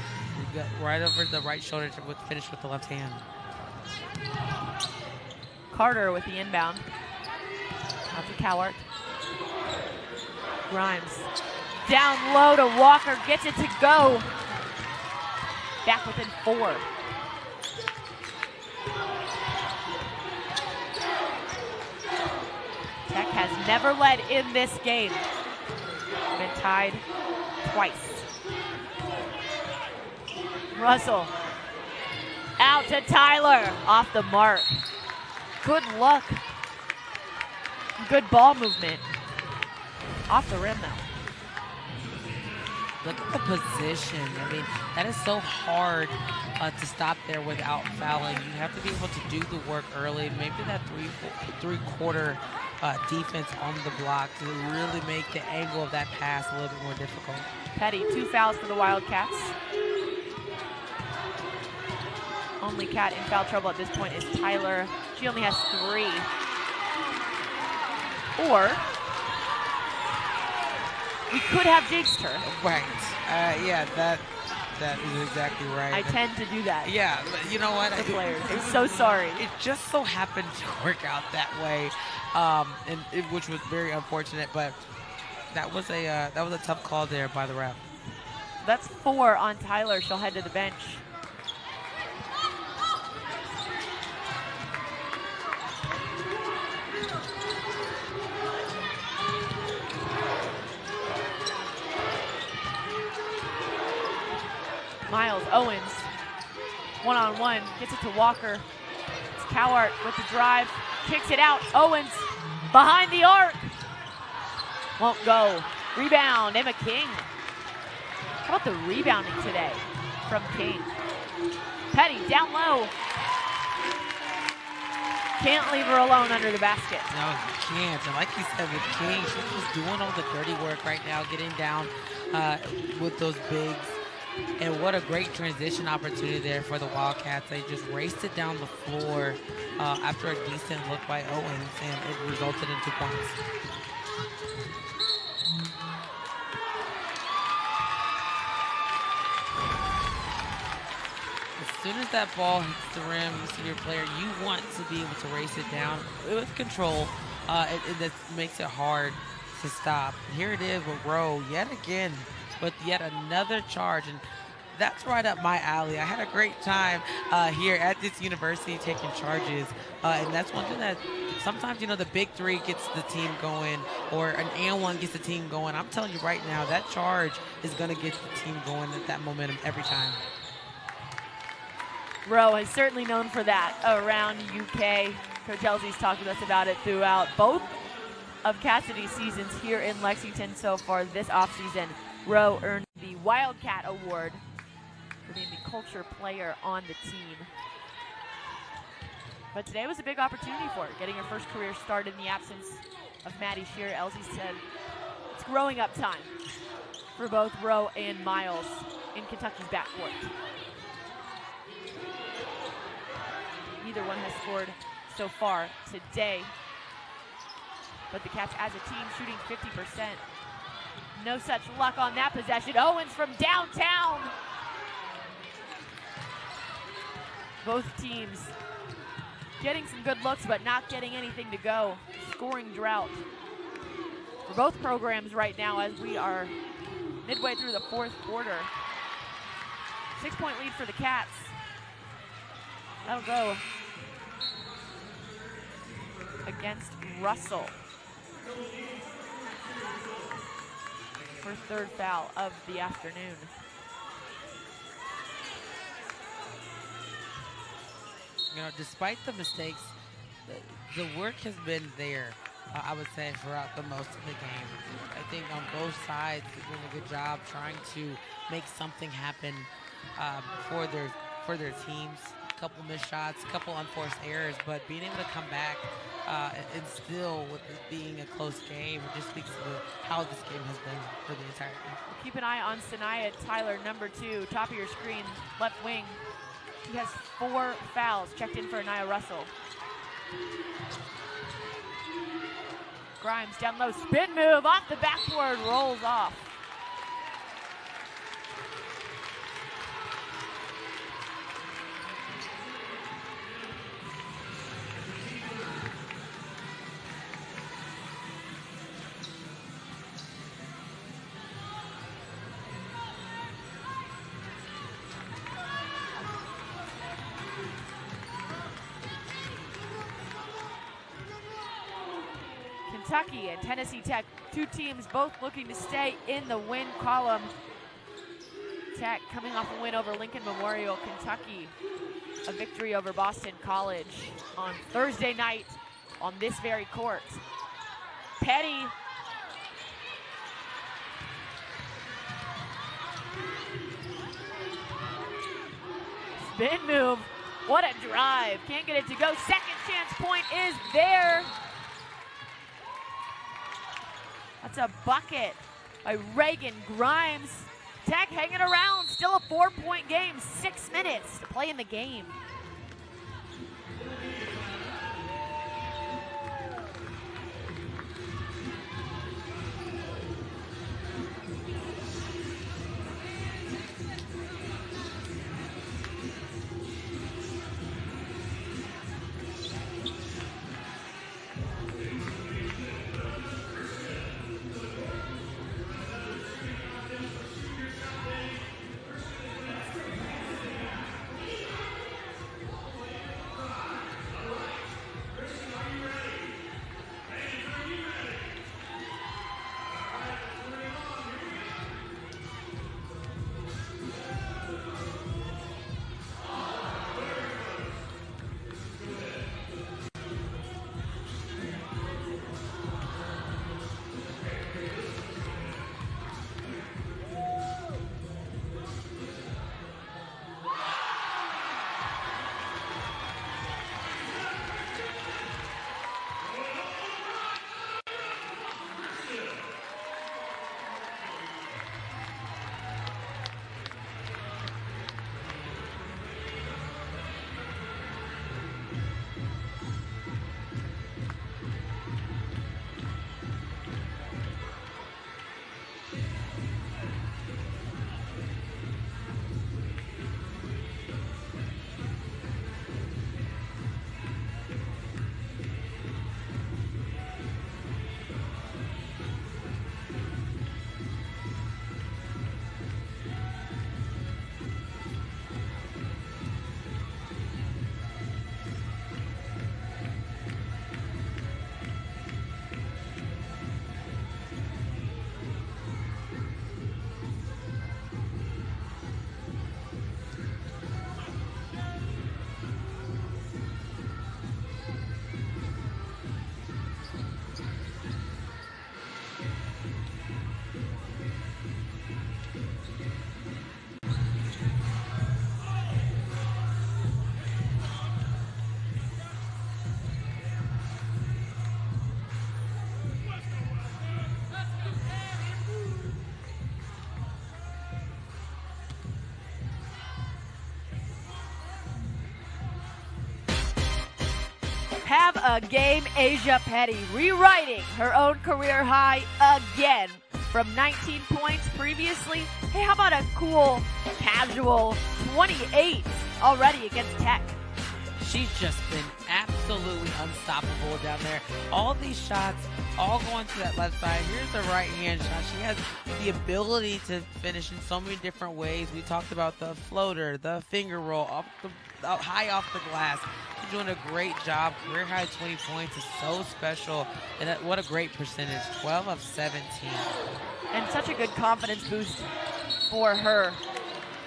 Got right over the right shoulder to finish with the left hand. Carter with the inbound. Out to Cowart. Grimes. Down low to Walker. Gets it to go. Back within 4. Tech has never led in this game. Been tied twice. Russell. Out to Tyler. Off the mark. Good luck. Good ball movement. Off the rim, though. Look at the position. I mean, that is so hard to stop there without fouling. You have to be able to do the work early. Maybe that three-quarter defense on the block to really make the angle of that pass a little bit more difficult. Petty, 2 fouls for the Wildcats. Only Cat in foul trouble at this point is Tyler. She only has 3. Or we could have jinxed her. Right. Yeah, that is exactly right. I tend to do that. Yeah, but you know what? The players. I'm so sorry. It just so happened to work out that way, which was very unfortunate. But that was a tough call there by the ref. That's 4 on Tyler. She'll head to the bench. Miles Owens, 1-on-1, gets it to Walker. It's Cowart with the drive, kicks it out. Owens behind the arc. Won't go. Rebound, Emma King. How about the rebounding today from King? Petty down low. Can't leave her alone under the basket. No, you can't. And like you said with King, she's just doing all the dirty work right now, getting down with those bigs. And what a great transition opportunity there for the Wildcats. They just raced it down the floor after a decent look by Owens, and it resulted in 2 points. As soon as that ball hits the rim, you see your player, you want to be able to race it down with control. That makes it hard to stop. Here it is with Rowe yet again with yet another charge. And that's right up my alley. I had a great time here at this university taking charges, and that's one thing that sometimes, the big three gets the team going, or an and one gets the team going. I'm telling you right now, that charge is going to get the team going at that momentum every time. Rowe is certainly known for that around UK. Coach Elsie's talked with us about it throughout both of Cassidy's seasons here in Lexington so far this offseason. Rowe earned the Wildcat Award for being the culture player on the team. But today was a big opportunity for her, getting her first career start in the absence of Maddie Shearer. Elsie said it's growing up time for both Rowe and Miles in Kentucky's backcourt. Neither one has scored so far today. But the Cats as a team shooting 50%. No such luck on that possession. Owens from downtown. Both teams getting some good looks, but not getting anything to go. Scoring drought for both programs right now as we are midway through the fourth quarter. 6-point lead for the Cats. That'll go against Russell for third foul of the afternoon. Despite the mistakes, the work has been there, I would say, throughout the most of the game. I think on both sides, they're doing a good job trying to make something happen for their teams. A couple missed shots, a couple unforced errors, but being able to come back and still, with this being a close game, it just speaks to how this game has been for the entire game. Keep an eye on Sanaya Tyler, number 2, top of your screen, left wing. He has 4 fouls, checked in for Anaya Russell. Grimes down low, spin move off the backboard, rolls off. Kentucky and Tennessee Tech, 2 teams both looking to stay in the win column. Tech coming off a win over Lincoln Memorial. Kentucky, a victory over Boston College on Thursday night on this very court. Petty spin move, what a drive, can't get it to go. Second chance point is there. That's a bucket by Reagan Grimes. Tech hanging around, still a 4-point game, 6 minutes to play in the game. Have a game, Asia Petty, rewriting her own career high again from 19 points previously. Hey, how about a cool, casual 28 already against Tech? She's just been absolutely unstoppable down there. All these shots, all going to that left side. Here's the right-hand shot. She has the ability to finish in so many different ways. We talked about the floater, the finger roll, high off the glass. She's doing a great job. Career high 20 points is so special. And what a great percentage, 12 of 17. And such a good confidence boost for her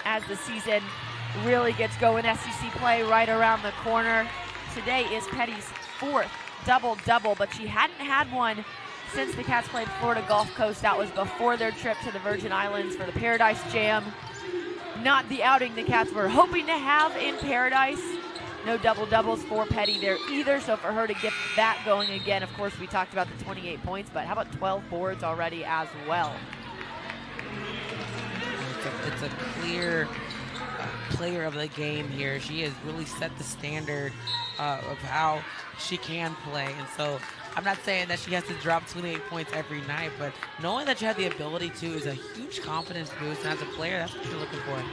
as the season really gets going. SEC play right around the corner. Today is Petty's 4th double-double, but she hadn't had one since the Cats played Florida Gulf Coast. That was before their trip to the Virgin Islands for the Paradise Jam. Not the outing the Cats were hoping to have in Paradise. No double-doubles for Petty there either, so for her to get that going again, of course, we talked about the 28 points, but how about 12 boards already as well? It's a clear player of the game here. She has really set the standard of how she can play, and so I'm not saying that she has to drop 28 points every night, but knowing that you have the ability to is a huge confidence boost, and as a player, that's what you're looking for.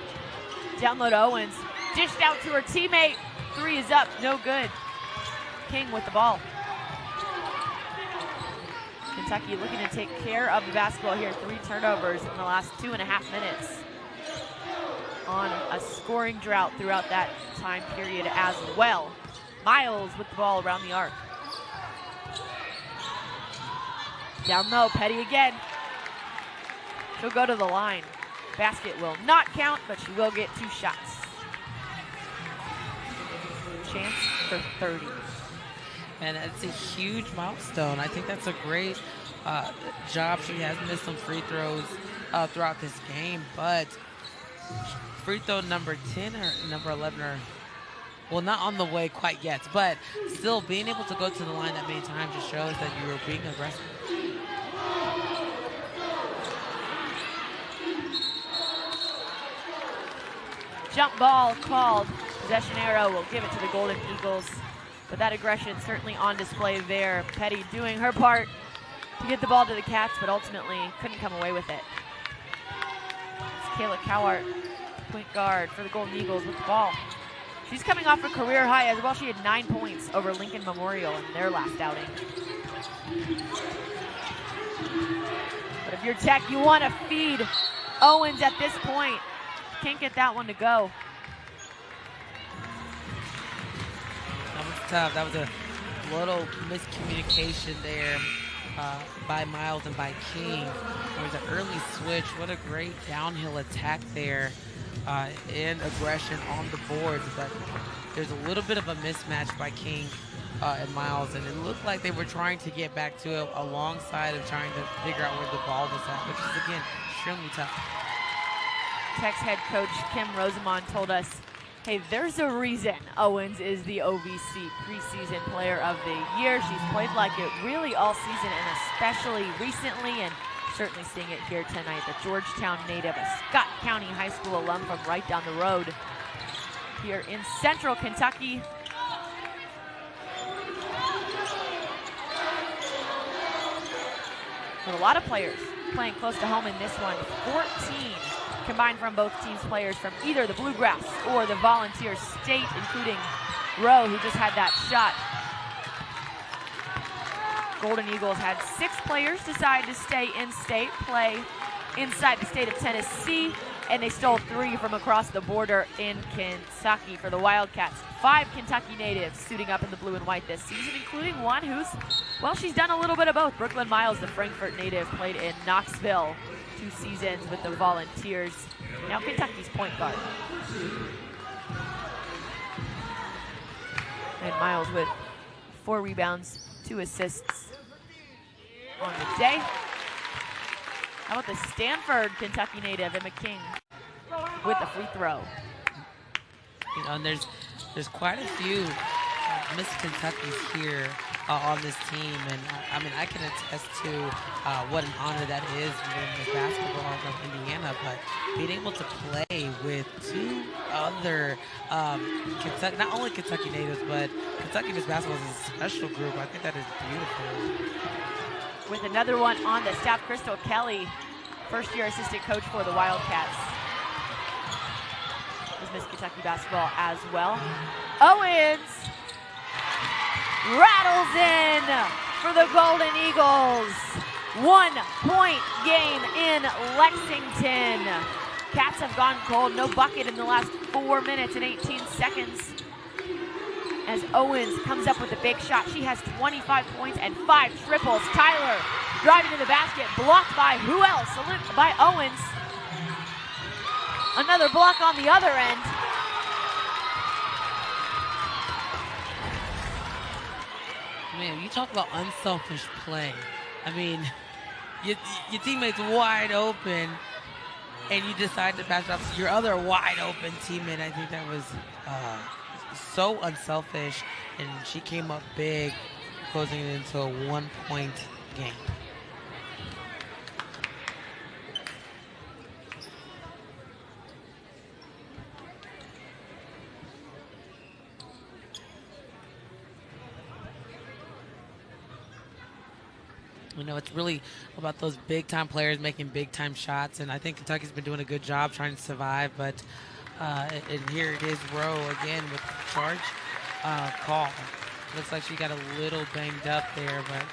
Download Owens, dished out to her teammate. 3 is up, no good. King with the ball. Kentucky looking to take care of the basketball here. 3 turnovers in the last 2.5 minutes. On a scoring drought throughout that time period as well. Miles with the ball around the arc. Down low, Petty again. She'll go to the line. Basket will not count, but she will get 2 shots. Chance for 30. And it's a huge milestone. I think that's a great job. She has missed some free throws throughout this game, but free throw number 10 or number 11 are, well, not on the way quite yet, but still being able to go to the line that many times just shows that you were being aggressive. Jump ball called. Possession arrow will give it to the Golden Eagles. But that aggression certainly on display there. Petty doing her part to get the ball to the Cats, but ultimately couldn't come away with it. It's Kayla Cowart, point guard for the Golden Eagles with the ball. She's coming off a career high as well. She had 9 points over Lincoln Memorial in their last outing. But if you're Tech, you want to feed Owens at this point. Can't get that one to go. That was tough. That was a little miscommunication there by Miles and by King. There was an early switch. What a great downhill attack there and aggression on the boards. But there's a little bit of a mismatch by King and Miles, and it looked like they were trying to get back to it alongside of trying to figure out where the ball was at, which is, again, extremely tough. Tech's head coach Kim Rosamond told us, hey, there's a reason Owens is the OVC preseason player of the year. She's played like it really all season and especially recently, and certainly seeing it here tonight. The Georgetown native, a Scott County High School alum from right down the road here in Central Kentucky. With a lot of players playing close to home in this one. 14 combined from both teams' players from either the Bluegrass or the Volunteer State, including Rowe, who just had that shot. Golden Eagles had 6 players decide to stay in-state, play inside the state of Tennessee, and they stole 3 from across the border in Kentucky for the Wildcats. 5 Kentucky natives suiting up in the blue and white this season, including one who's, well, she's done a little bit of both. Brooklyn Miles, the Frankfort native, played in Knoxville 2 seasons with the Volunteers. Now Kentucky's point guard. And Miles with 4 rebounds, 2 assists on the day. How about the Stanford Kentucky native, Emma King, with the free throw. You know, and there's quite a few Miss Kentuckys here on this team. And I mean, I can attest to what an honor that is in this basketball of Indiana. But being able to play with two other Kentucky, not only Kentucky natives, but Kentucky Miss Basketball is a special group. I think that is beautiful. With another one on the staff, Crystal Kelly, first-year assistant coach for the Wildcats. Is Miss Kentucky basketball as well. Owens rattles in for the Golden Eagles. 1-point game in Lexington. Cats have gone cold, no bucket in the last 4 minutes and 18 seconds. As Owens comes up with a big shot. She has 25 points and 5 triples. Tyler driving to the basket, blocked by who else? By Owens. Another block on the other end. Man, you talk about unselfish play. I mean, your teammate's wide open, and you decide to pass it off to your other wide open teammate. I think that was so unselfish, and she came up big, closing it into a 1-point game. You know, it's really about those big-time players making big-time shots, and I think Kentucky's been doing a good job trying to survive, but and here it is, Rowe again with the charge call. Looks like she got a little banged up there, but,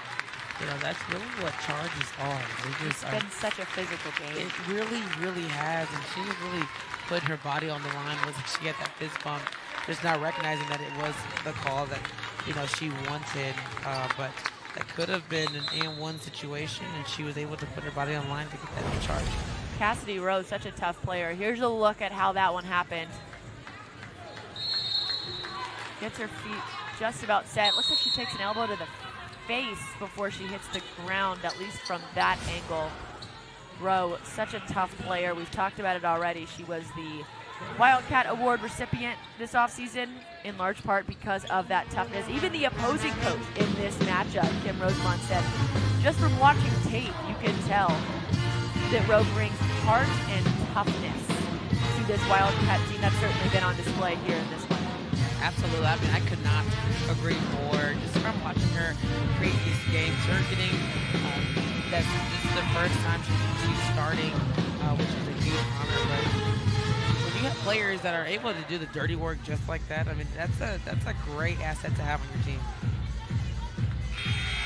you know, that's really what charges are. It's been such a physical game. It really, really has, and she was really putting her body on the line. Wasn't she got that fist bump, just not recognizing that it was the call that, you know, she wanted, but that could have been an and-one situation, and she was able to put her body on the line to get that charge. Cassidy Rose, such a tough player. Here's a look at how that one happened. Gets her feet just about set. Looks like she takes an elbow to the face before she hits the ground, at least from that angle. Rowe, such a tough player. We've talked about it already. She was the Wildcat Award recipient this offseason, in large part because of that toughness. Even the opposing coach in this matchup, Kim Rosemont, said, just from watching tape, you can tell that Rowe brings heart and toughness to this Wildcat team. That's certainly been on display here in this one. Absolutely. I mean, I could not agree more. Just from watching her create these games, her getting this is the first time she's starting, which is a huge honor. But when you have players that are able to do the dirty work just like that, I mean, that's a great asset to have on your team.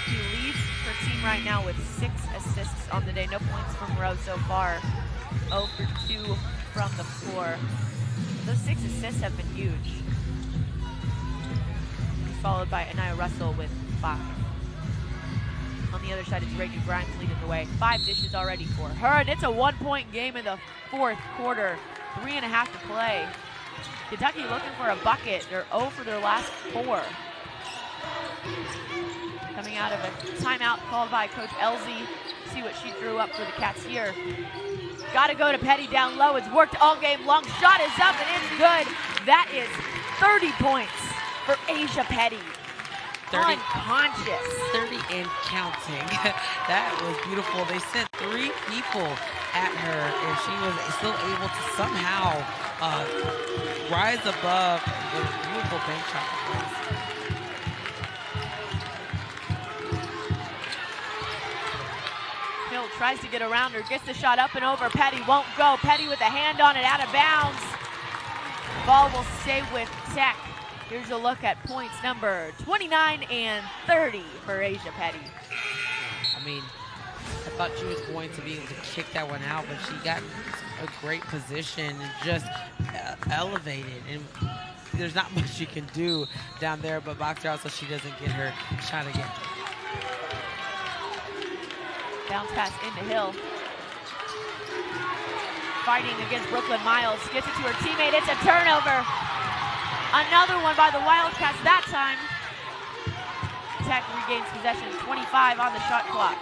She leads her team right now with 6 assists on the day. No points from Rowe so far. 0 for 2 from the floor. Those 6 assists have been huge. Followed by Anaya Russell with 5. On the other side, it's Reagan Grimes leading the way. 5 dishes already for her, and it's a 1-point game in the 4th quarter. 3.5 to play. Kentucky looking for a bucket. They're 0 for their last 4. Coming out of a timeout called by Coach Elsie. See what she drew up for the Cats here. Got to go to Petty down low. It's worked all game long. Shot is up and it's good. That is 30 points for Asia Petty. 30, unconscious. 30 and counting. That was beautiful. They sent 3 people at her, and she was still able to somehow rise above with a beautiful bank shot. Hill tries to get around her, gets the shot up and over. Petty won't go. Petty with a hand on it, out of bounds. Ball will stay with Tech. Here's a look at points number 29 and 30 for Asia Petty. I mean, I thought she was going to be able to kick that one out, but she got a great position and just elevated. And there's not much you can do down there but box her out so she doesn't get her shot again. Bounce pass into Hill. Fighting against Brooklyn Miles. Gets it to her teammate. It's a turnover. Another one by the Wildcats that time. Tech regains possession. 25 on the shot clock.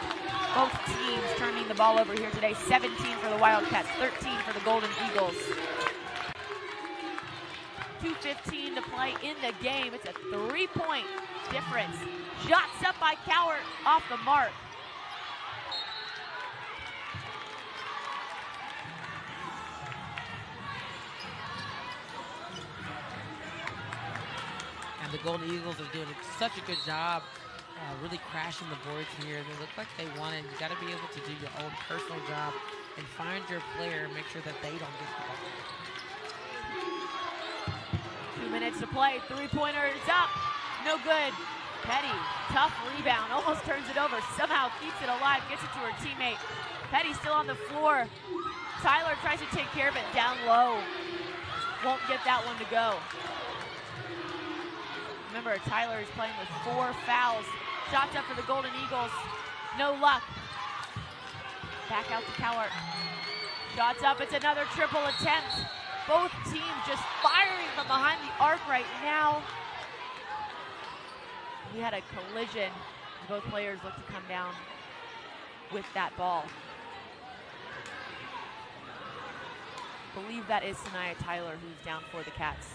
Both teams turning the ball over here today. 17 for the Wildcats, 13 for the Golden Eagles. 2:15 to play in the game. It's a 3-point difference. Shots up by Cowart, off the mark. And the Golden Eagles are doing such a good job really crashing the boards here. They look like they want it. You got to be able to do your own personal job and find your player and make sure that they don't get the ball. 2 minutes to play. Three-pointer is up. No good. Petty, tough rebound. Almost turns it over. Somehow keeps it alive. Gets it to her teammate. Petty still on the floor. Tyler tries to take care of it down low. Won't get that one to go. Remember, Tyler is playing with 4 fouls. Shots up for the Golden Eagles. No luck. Back out to Cowart. Shots up. It's another triple attempt. Both teams just firing from behind the arc right now. We had a collision. Both players look to come down with that ball. I believe that is Sanaya Tyler who's down for the Cats.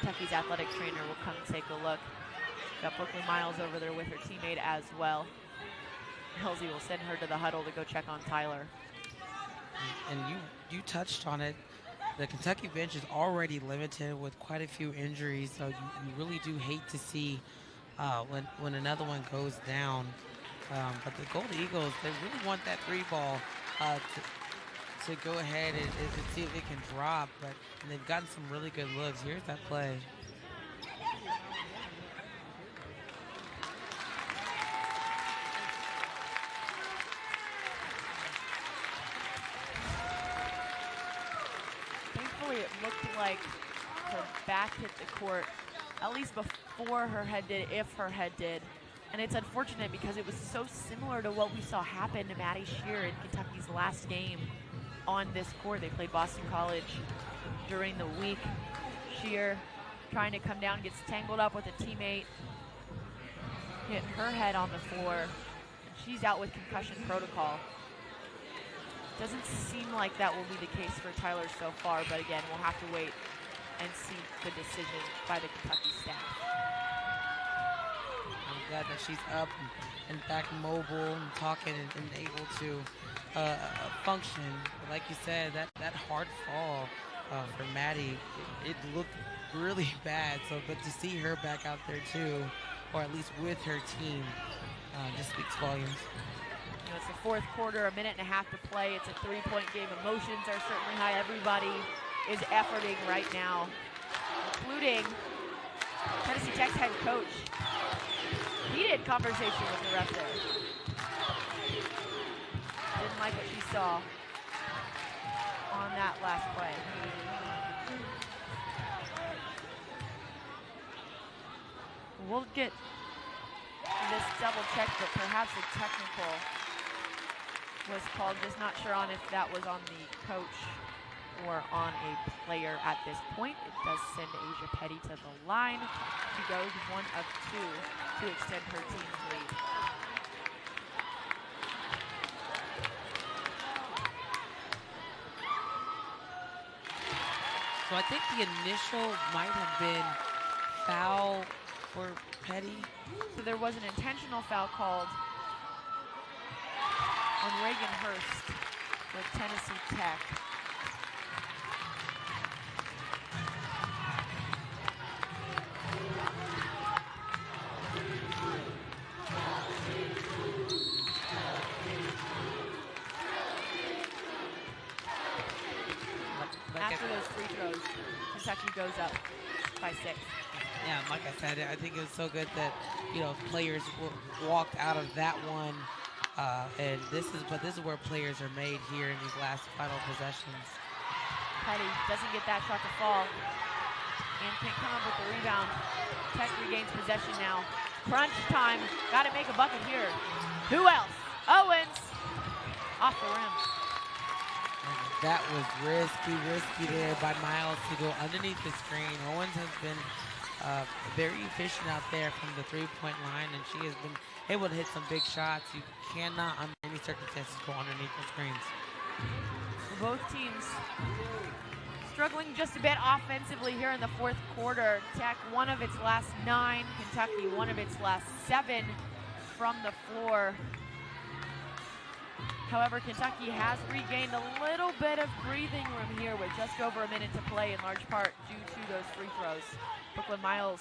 Kentucky's athletic trainer will come take a look. Got Brooklyn Miles over there with her teammate as well. Halsey will send her to the huddle to go check on Tyler. And you touched on it. The Kentucky bench is already limited with quite a few injuries, so you really do hate to see when another one goes down. But the Golden Eagles, they really want that 3-ball to go ahead and see if it can drop, and they've gotten some really good looks. Here's that play. Thankfully, it looked like her back hit the court, at least before her head did, if her head did. And it's unfortunate because it was so similar to what we saw happen to Maddie Shear in Kentucky's last game on this court. They played Boston College during the week. Shear trying to come down, gets tangled up with a teammate, hit her head on the floor, and she's out with concussion protocol. Doesn't seem like that will be the case for Tyler so far, but again, we'll have to wait and see the decision by the Kentucky staff. I'm glad that she's up and back mobile and talking and able to function. But like you said, that hard fall for Maddie, it looked really bad. But to see her back out there too, or at least with her team, just speaks volumes. You know, it's the fourth quarter, 1.5 minutes to play. It's a 3-point game. Emotions are certainly high. Everybody is efforting right now, including Tennessee Tech's head coach. Heated conversation with the ref there. Didn't like what she saw on that last play. We'll get this double check, but perhaps a technical was called. Just not sure on if that was on the coach or on a player at this point. It does send Asia Petty to the line. She goes 1 of 2 to extend her team's lead. So I think the initial might have been foul for Petty. So there was an intentional foul called on Reagan Hurst with Tennessee Tech. After those free throws, Kentucky goes up by 6. Yeah, like I said, I think it was so good that, you know, players walked out of that one, and this is where players are made here in these last final possessions. Petty doesn't get that shot to fall, and can't come up with the rebound. Tech regains possession now. Crunch time, got to make a bucket here. Who else? Owens, off the rim. That was risky there by Miles to go underneath the screen. Owens has been very efficient out there from the 3-point line, and she has been able to hit some big shots. You cannot, under any circumstances, go underneath the screens. Both teams struggling just a bit offensively here in the fourth quarter. Tech, one of its last 9. Kentucky, one of its last 7 from the floor. However, Kentucky has regained a little bit of breathing room here with just over a minute to play, in large part due to those free throws. Brooklyn Miles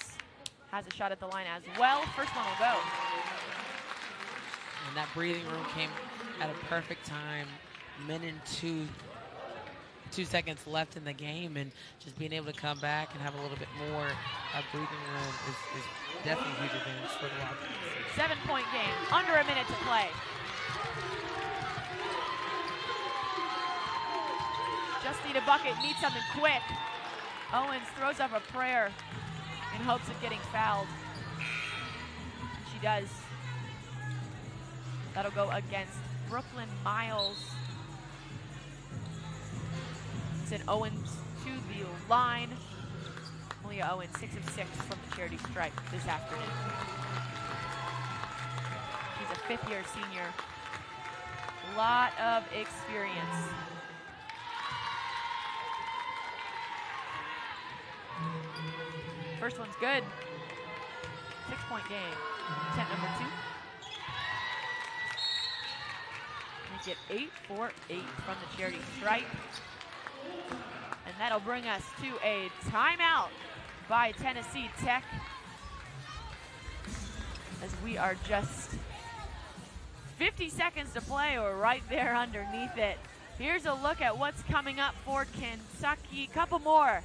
has a shot at the line as well. First one will go. And that breathing room came at a perfect time. Minute and 2 seconds left in the game, and just being able to come back and have a little bit more breathing room is definitely a huge advantage for the Wildcats. 7-point game, under a minute to play. Just need a bucket, need something quick. Owens throws up a prayer in hopes of getting fouled. She does. That'll go against Brooklyn Miles. Send Owens to the line. Malia Owens, 6 of 6 from the charity stripe this afternoon. She's a 5th-year senior. A lot of experience. First one's good. 6-point game. Attempt number 2. Make it 8 for 8 from the charity stripe. And that'll bring us to a timeout by Tennessee Tech, as we are just 50 seconds to play. We're right there underneath it. Here's a look at what's coming up for Kentucky. Couple more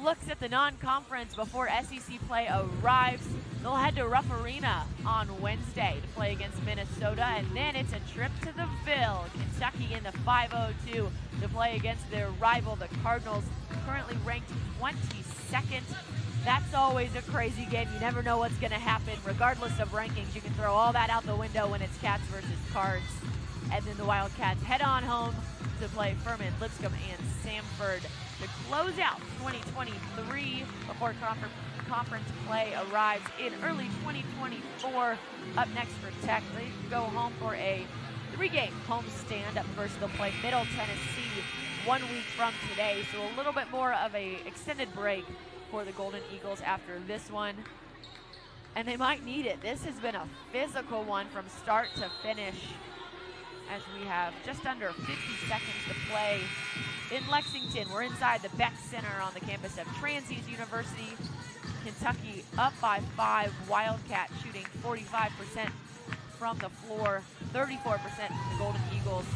looks at the non-conference before SEC play arrives. They'll head to Rupp Arena on Wednesday to play against Minnesota, and then it's a trip to the Ville. Kentucky in the 502 to play against their rival, the Cardinals, currently ranked 22nd. That's always a crazy game. You never know what's going to happen. Regardless of rankings, you can throw all that out the window when it's Cats versus Cards. And then the Wildcats head on home to play Furman, Lipscomb, and Samford to close out 2023 before conference play arrives in early 2024. Up next for Tech, they go home for a 3-game homestand. Up first, they'll play Middle Tennessee 1 week from today, so a little bit more of a extended break for the Golden Eagles after this one. And they might need it. This has been a physical one from start to finish, as we have just under 50 seconds to play in Lexington. We're inside the Beck Center on the campus of Transys University. Kentucky up by 5. Wildcat shooting 45% from the floor, 34% from the Golden Eagles.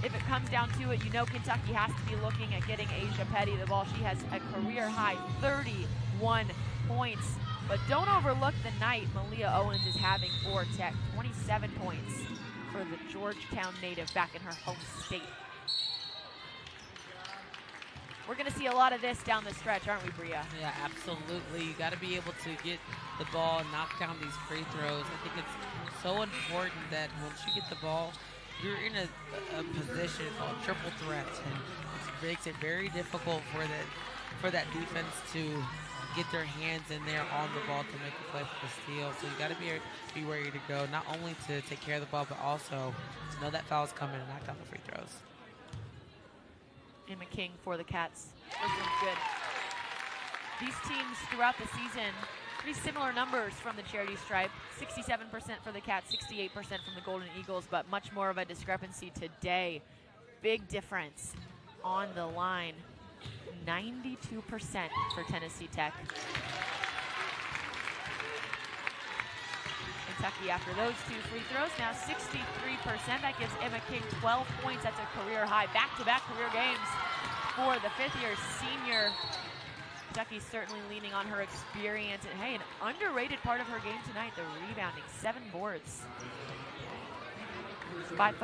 If it comes down to it, you know Kentucky has to be looking at getting Asia Petty the ball. She has a career-high 31 points. But don't overlook the night Malia Owens is having for Tech. 27 points for the Georgetown native back in her home state. We're going to see a lot of this down the stretch, aren't we, Bria? Yeah, absolutely. You got to be able to get the ball and knock down these free throws. I think it's so important that once you get the ball, you're in a position called triple threats, and it makes it very difficult for that defense to get their hands in there on the ball to make a play for the steal. So you got to be ready to go, not only to take care of the ball, but also to know that foul's coming and knock down the free throws. Emma King for the Cats. This one's good. These teams throughout the season, pretty similar numbers from the charity stripe. 67% for the Cats, 68% from the Golden Eagles, but much more of a discrepancy today. Big difference on the line. 92% for Tennessee Tech. Kentucky after those 2 free throws, now 63%. That gives Emma King 12 points. That's a career high. Back-to-back career games for the 5th-year senior. Kentucky's certainly leaning on her experience. And hey, an underrated part of her game tonight, the rebounding. 7 boards. 5'10".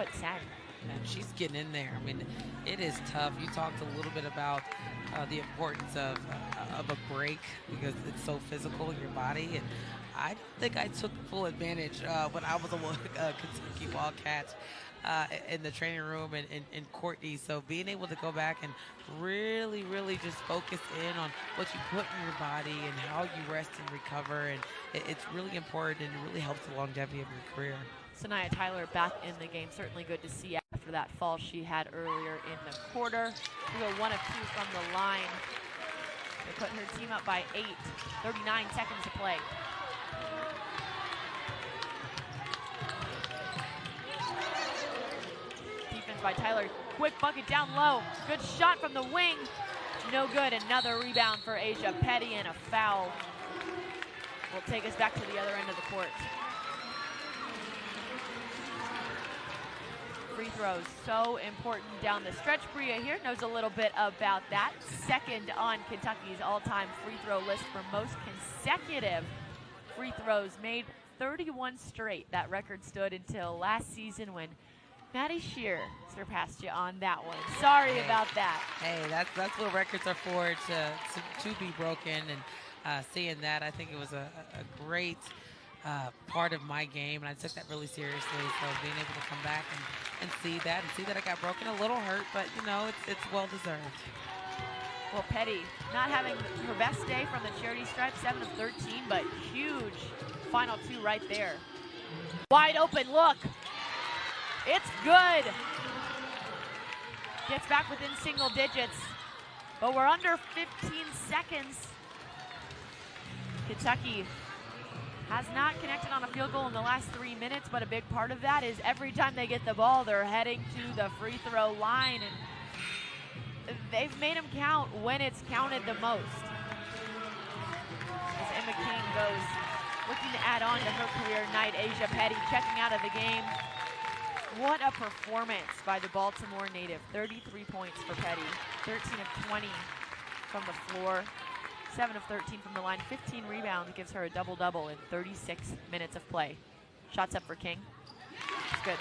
And she's getting in there. I mean, it is tough. You talked a little bit about the importance of a break because it's so physical in your body. And I don't think I took full advantage when I was a Kentucky Wildcats in the training room and in Courtney. So being able to go back and really, really just focus in on what you put in your body and how you rest and recover. And it's really important, and it really helps the longevity of your career. Sanaya Tyler back in the game. Certainly good to see after after that fall she had earlier in the quarter. We go 1 of 2 from the line. They're putting her team up by 8. 39 seconds to play. Defense by Tyler. Quick bucket down low. Good shot from the wing. No good. Another rebound for Asia Petty and a foul. Will take us back to the other end of the court. Free throws, so important down the stretch. Bria here knows a little bit about that. Second on Kentucky's all-time free throw list for most consecutive free throws made, 31 straight. That record stood until last season when Maddie Shear surpassed you on that one. Sorry about that. Hey, that's what records are for, to be broken. And seeing that, I think it was a great part of my game, and I took that really seriously. So being able to come back and see that I got broken, a little hurt, but you know, it's well deserved. Well, Petty not having her best day from the charity stripe, 7 of 13, but huge final 2 right there. Wide open look. It's good. Gets back within single digits, but we're under 15 seconds. Kentucky has not connected on a field goal in the last 3 minutes, but a big part of that is every time they get the ball, they're heading to the free throw line, and they've made them count when it's counted the most. As Emma King goes looking to add on to her career night, Asia Petty checking out of the game. What a performance by the Baltimore native. 33 points for Petty, 13 of 20 from the floor. 7 of 13 from the line, 15 rebounds, gives her a double-double in 36 minutes of play. Shots up for King. It's good.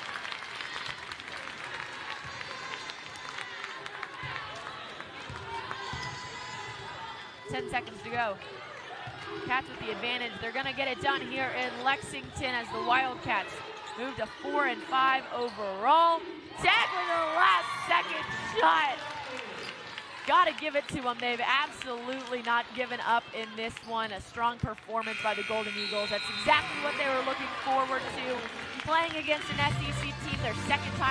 Ten seconds to go. Cats with the advantage. They're going to get it done here in Lexington as the Wildcats move to 4 and 5 overall. Tag with a last-second shot. Got to give it to them. They've absolutely not given up in this one. A strong performance by the Golden Eagles. That's exactly what they were looking forward to. Playing against an SEC team, their second time